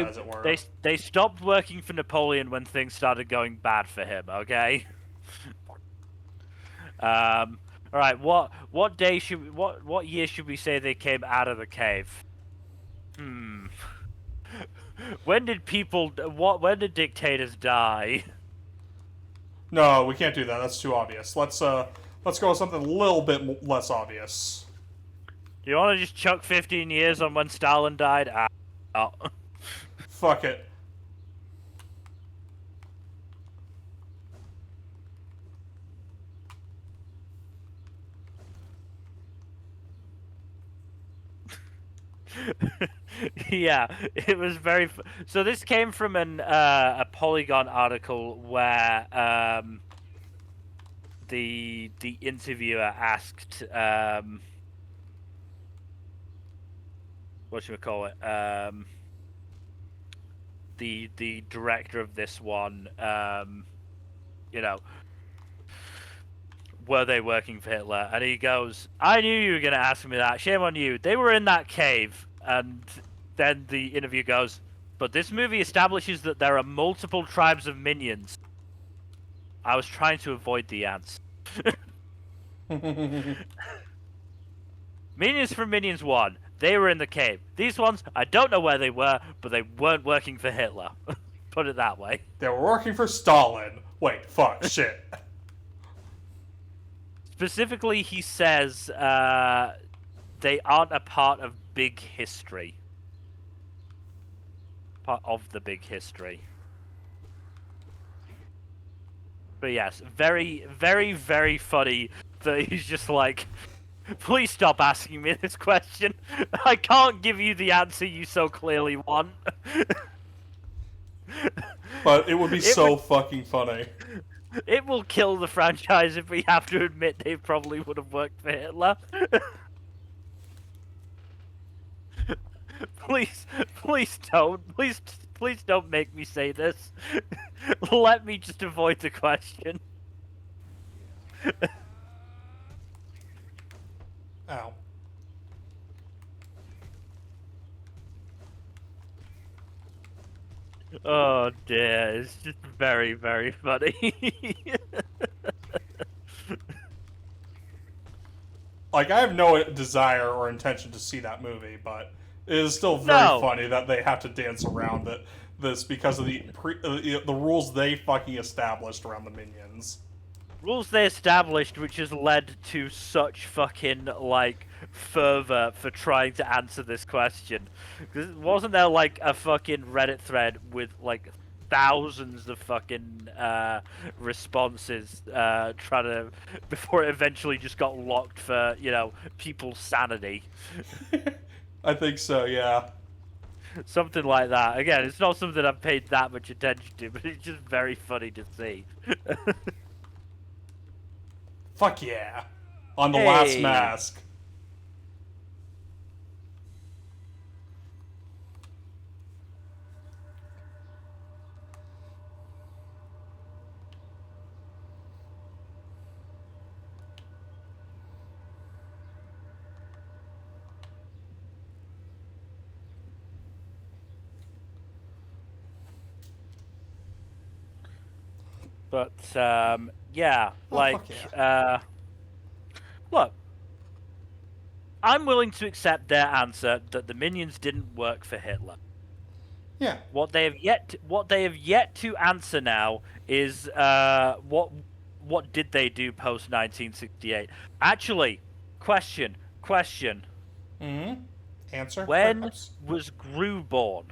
S1: as it were.
S2: They stopped working for Napoleon when things started going bad for him, okay? All right, what year should we say they came out of the cave? When did dictators die?
S1: No, we can't do that. That's too obvious. Let's go with something a little bit less obvious.
S2: Do you want to just chuck 15 years on when Stalin died? Oh.
S1: Fuck it.
S2: Yeah, it was very... So this came from a Polygon article where the interviewer asked what should we call it? The director of this one, were they working for Hitler? And he goes, I knew you were going to ask me that. Shame on you. They were in that cave. And then the interview goes, but this movie establishes that there are multiple tribes of minions. I was trying to avoid the ants. Minions from Minions 1. They were in the cave. These ones, I don't know where they were, but they weren't working for Hitler. Put it that way.
S1: They were working for Stalin. Wait, fuck, shit.
S2: Specifically, he says they aren't a part of big history. Part of the big history. But yes, very, very, very funny that he's just like, please stop asking me this question. I can't give you the answer you so clearly want.
S1: But it would be so fucking funny.
S2: It will kill the franchise if we have to admit they probably would have worked for Hitler. Please don't. Please don't make me say this. Let me just avoid the question.
S1: Ow.
S2: Oh dear, it's just very, very funny.
S1: Like, I have no desire or intention to see that movie, but It is still very
S2: No.
S1: funny that they have to dance around this because of the rules they fucking established around the minions.
S2: Rules they established, which has led to such fucking, like, fervor for trying to answer this question. 'Cause wasn't there, like, a fucking Reddit thread with, like, thousands of fucking responses trying to, before it eventually just got locked for, you know, people's sanity?
S1: I think so, yeah.
S2: Something like that. Again, it's not something I've paid that much attention to, but it's just very funny to see.
S1: Fuck yeah. On the last
S2: Hey!
S1: mask.
S2: But yeah,
S1: Oh,
S2: like
S1: fuck yeah.
S2: look, I'm willing to accept their answer that the minions didn't work for Hitler.
S1: Yeah.
S2: What they have yet to answer now is what did they do post 1968? Actually, question.
S1: Mm-hmm. Answer,
S2: When
S1: perhaps?
S2: was Gru born?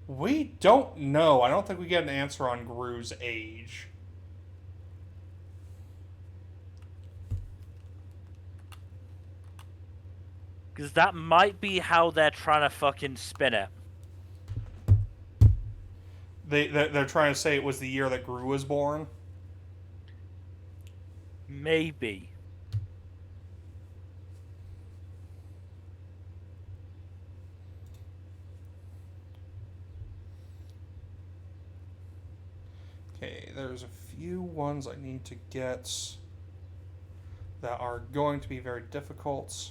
S1: We don't know. I don't think we get an answer on Gru's age.
S2: Because that might be how they're trying to fucking spin it.
S1: They're trying to say it was the year that Gru was born.
S2: Maybe.
S1: Okay, there's a few ones I need to get that are going to be very difficult.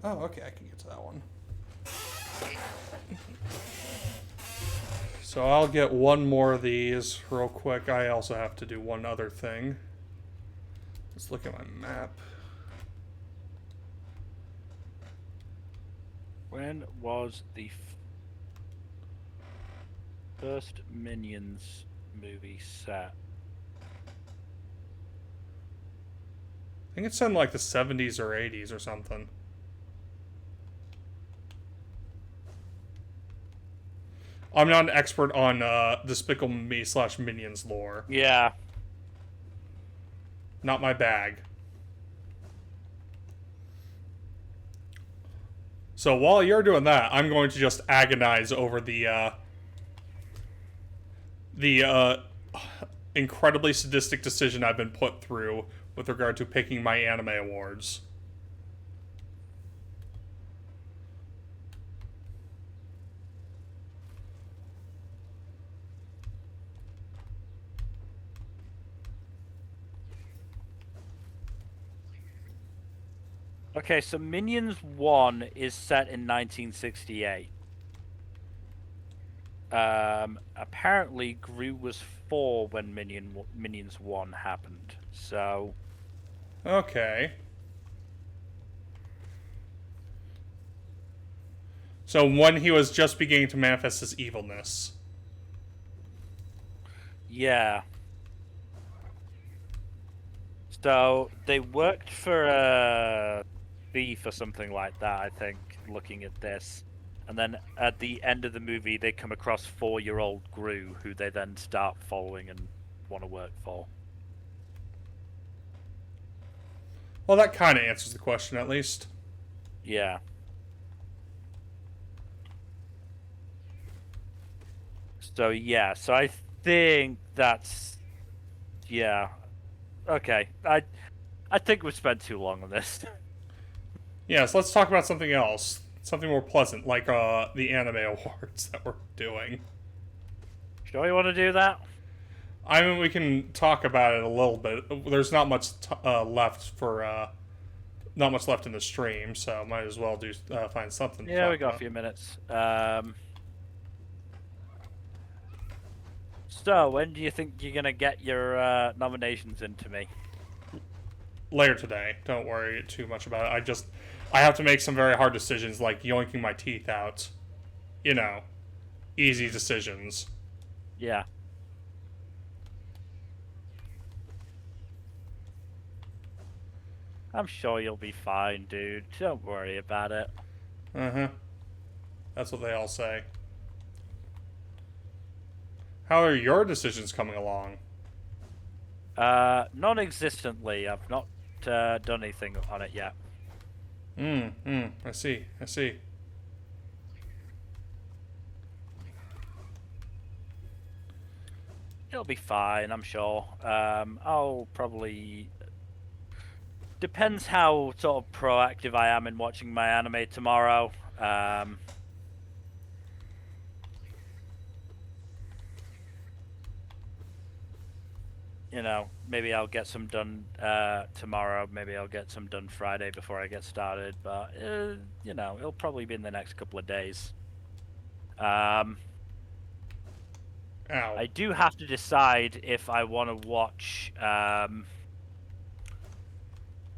S1: Oh, okay, I can get to that one. So I'll get one more of these real quick. I also have to do one other thing. Let's look at my map.
S2: When was the first Minions movie set?
S1: I think it's in like the 70s or 80s or something. I'm not an expert on Despicable Me / Minions lore.
S2: Yeah.
S1: Not my bag. So while you're doing that, I'm going to just agonize over the incredibly sadistic decision I've been put through with regard to picking my anime awards.
S2: Okay, so Minions 1 is set in 1968. Apparently Gru was 4 when Minions 1 happened. So
S1: Okay. So when he was just beginning to manifest his evilness.
S2: yeah. So they worked for a thief or something like that, I think, looking at this. And then at the end of the movie, they come across 4-year-old Gru, who they then start following and want to work for.
S1: Well, that kind of answers the question, at least.
S2: Yeah. So yeah, so I think that's yeah. Okay. I think we've spent too long on this.
S1: Yes, let's talk about something else. Something more pleasant, like the anime awards that we're doing.
S2: Sure you want to do that?
S1: I mean, we can talk about it a little bit. There's not much left for not much left in the stream, so might as well do find something.
S2: Yeah, we got a few minutes. So when do you think you're gonna get your nominations into me?
S1: later today. Don't worry too much about it. I have to make some very hard decisions, like yoinking my teeth out. You know, easy decisions.
S2: Yeah. I'm sure you'll be fine, dude. Don't worry about it.
S1: Uh huh. That's what they all say. How are your decisions coming along?
S2: Non-existently. I've not done anything on it yet.
S1: I see. I see.
S2: It'll be fine, I'm sure. I'll probably... Depends how sort of proactive I am in watching my anime tomorrow. You know, maybe I'll get some done tomorrow. Maybe I'll get some done Friday before I get started. But, you know, it'll probably be in the next couple of days.
S1: Ow.
S2: I do have to decide if I want to watch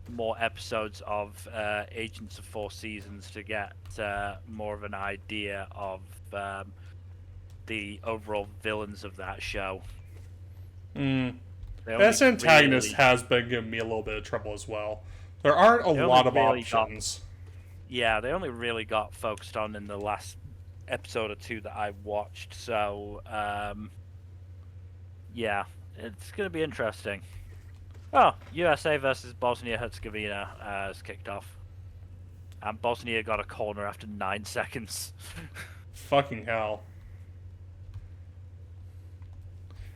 S2: more episodes of Agents of Four Seasons to get more of an idea of the overall villains of that show.
S1: This antagonist has been giving me a little bit of trouble as well. There aren't a lot of options.
S2: Yeah, they only really got focused on in the last episode or two that I watched. So, yeah, it's going to be interesting. Oh, USA versus Bosnia-Herzegovina has kicked off. And Bosnia got a corner after 9 seconds.
S1: Fucking hell.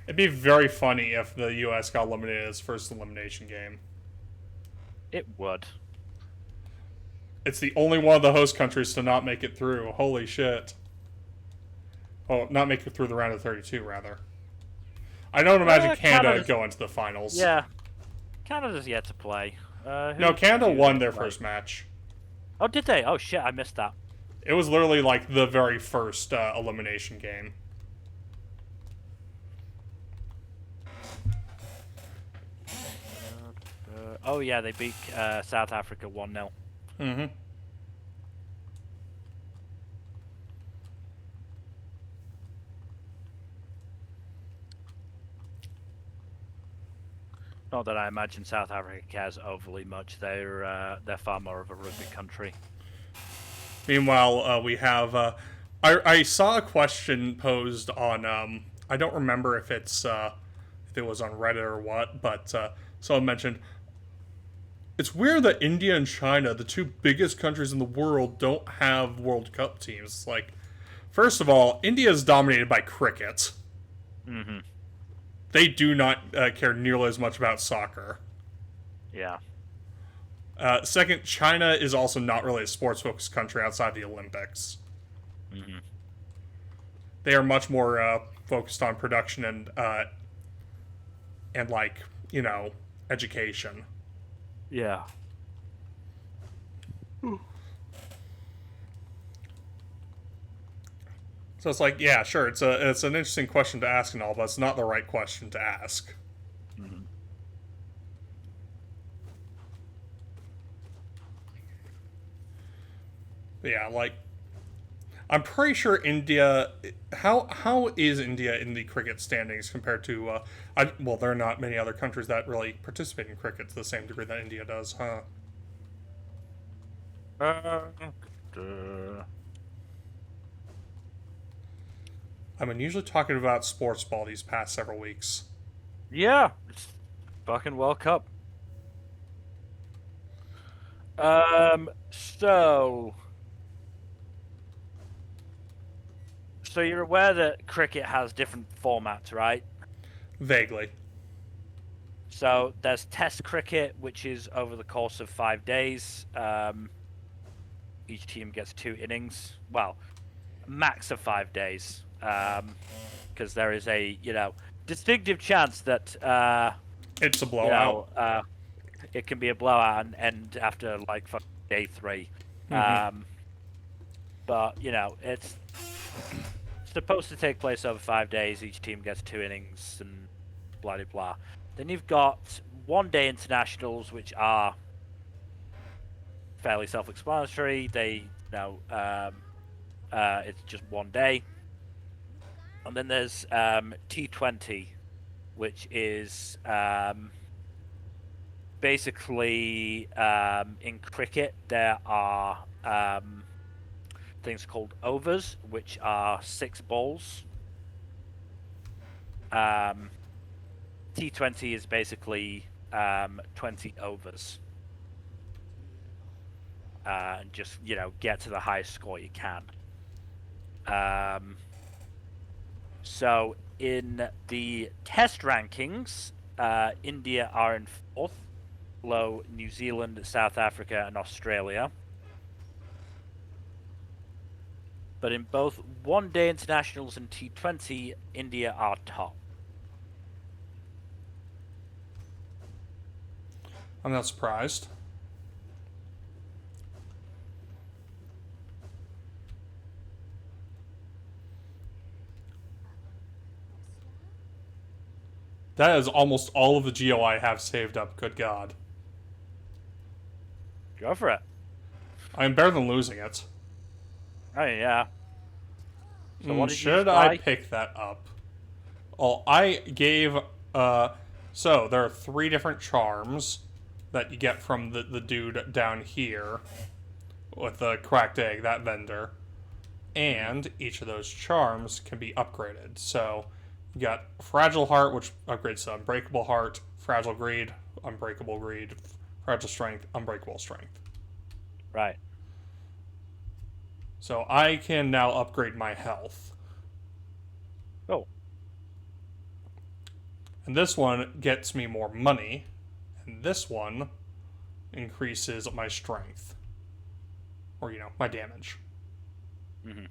S1: It'd be very funny if the US got eliminated in its first elimination game.
S2: It would.
S1: It's the only one of the host countries to not make it through. Holy shit. Oh, not make it through the round of 32, rather. I don't imagine Canada go into the finals.
S2: Yeah. Canada's yet to play.
S1: No, Canada won their first match.
S2: Oh, did they? Oh, shit, I missed that.
S1: It was literally like the very first elimination game.
S2: Oh, yeah, they beat South Africa 1-0.
S1: Mm-hmm.
S2: Not that I imagine South Africa cares overly much. They're far more of a rugby country.
S1: Meanwhile, we have... I saw a question posed on... I don't remember if it was on Reddit or what, but someone mentioned... It's weird that India and China, the two biggest countries in the world, don't have World Cup teams. Like, first of all, India is dominated by cricket.
S2: Mm-hmm.
S1: They do not care nearly as much about soccer.
S2: Yeah.
S1: Second, China is also not really a sports-focused country outside the Olympics.
S2: Mm-hmm.
S1: They are much more focused on production and like, you know, education.
S2: Yeah.
S1: So it's like, yeah, sure, it's an interesting question to ask and all, but it's not the right question to ask.
S2: Mm-hmm.
S1: But yeah, like, I'm pretty sure India. How is India in the cricket standings compared to? Well, there are not many other countries that really participate in cricket to the same degree that India does, huh? I've been usually talking about sports ball these past several weeks.
S2: Yeah, it's fucking World Cup. So you're aware that cricket has different formats, right?
S1: Vaguely.
S2: So there's Test cricket, which is over the course of 5 days. Each team gets 2 innings. Well, max of 5 days, because there is a distinctive chance that
S1: it's a blowout.
S2: It can be a blowout and end after like day 3.
S1: Mm-hmm.
S2: But it's supposed to take place over 5 days. Each team gets 2 innings and blah blah blah. Then you've got one-day internationals, which are fairly self-explanatory. It's just one day. And then there's T20, which is basically in cricket there are things called overs, which are 6 balls. T20 is basically 20 overs. And just, get to the highest score you can. So in the test rankings, India are in 4th, below New Zealand, South Africa, and Australia. But in both one-day internationals and T20, India are top.
S1: I'm not surprised. That is almost all of the geo I have saved up. Good God.
S2: Go for it.
S1: I'm better than losing it.
S2: Oh, yeah. So what did you
S1: Should
S2: just
S1: I
S2: buy?
S1: pick that up? Well, I gave. So there are 3 different charms that you get from the dude down here with the cracked egg, that vendor. And each of those charms can be upgraded. So you got Fragile Heart, which upgrades to Unbreakable Heart, Fragile Greed, Unbreakable Greed, Fragile Strength, Unbreakable Strength.
S2: Right.
S1: So I can now upgrade my health.
S2: Oh.
S1: And this one gets me more money. And this one increases my strength. Or, my damage.
S2: Mm-hmm.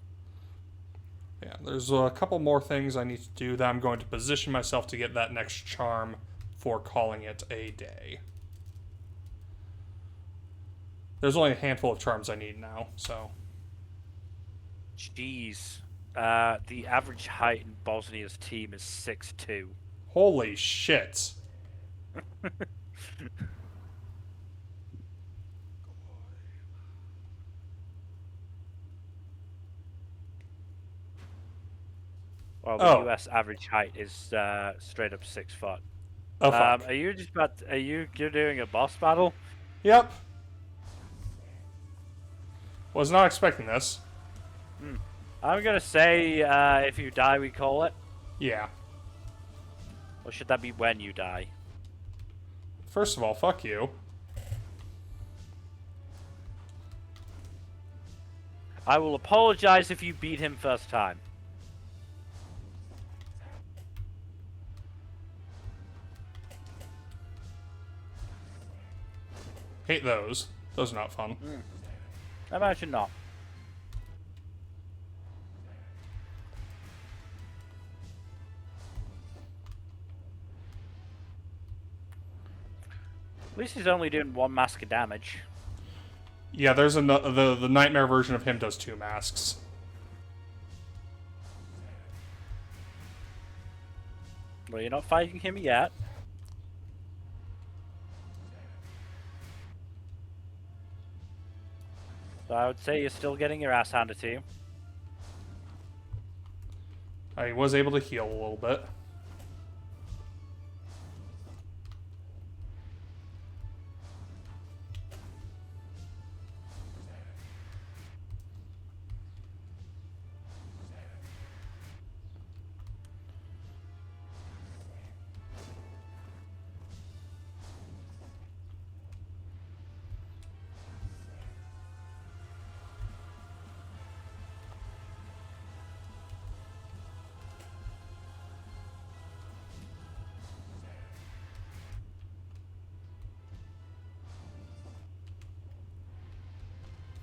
S1: Yeah, there's a couple more things I need to do that I'm going to position myself to get that next charm for calling it a day. There's only a handful of charms I need now, so.
S2: Jeez. The average height in Bosnia's team is 6'2".
S1: Holy shit.
S2: Well, the US average height is straight up 6 foot.
S1: Oh, fuck.
S2: Are you just about? You're doing a boss battle?
S1: Yep. Was not expecting this.
S2: I'm gonna say if you die, we call it.
S1: Yeah.
S2: Or should that be when you die?
S1: First of all, fuck you.
S2: I will apologize if you beat him first time.
S1: Hate those. Those are not fun.
S2: I imagine not. At least he's only doing 1 mask of damage.
S1: Yeah, there's the nightmare version of him does 2 masks.
S2: Well, you're not fighting him yet. So I would say you're still getting your ass handed to you.
S1: I was able to heal a little bit.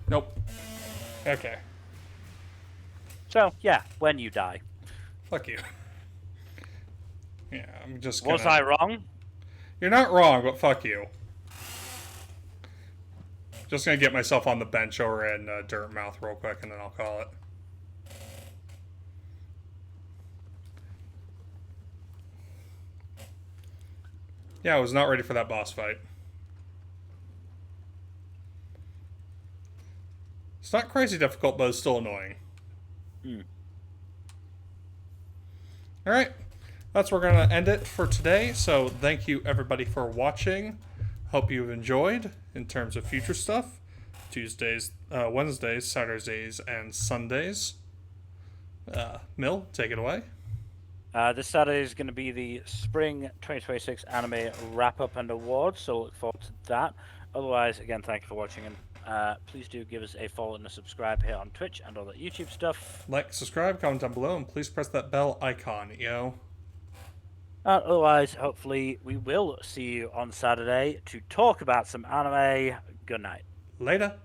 S1: Nope. Okay.
S2: So, yeah, when you die.
S1: Fuck you. Yeah, I'm just gonna...
S2: Was I wrong?
S1: You're not wrong, but fuck you. Just gonna get myself on the bench over in Dirt Mouth real quick, and then I'll call it. Yeah, I was not ready for that boss fight. It's not crazy difficult, but it's still annoying. Alright, that's where we're going to end it for today. So thank you everybody for watching. Hope you've enjoyed in terms of future stuff. Tuesdays, Wednesdays, Saturdays, and Sundays. Mill, take it away.
S2: This Saturday is going to be the Spring 2026 Anime Wrap-Up and Awards, so look forward to that. Otherwise, again, thank you for watching, and please do give us a follow and a subscribe here on Twitch and all that YouTube stuff.
S1: Like, subscribe, comment down below, and please press that bell icon, yo.
S2: Otherwise, hopefully, we will see you on Saturday to talk about some anime. Good night.
S1: Later.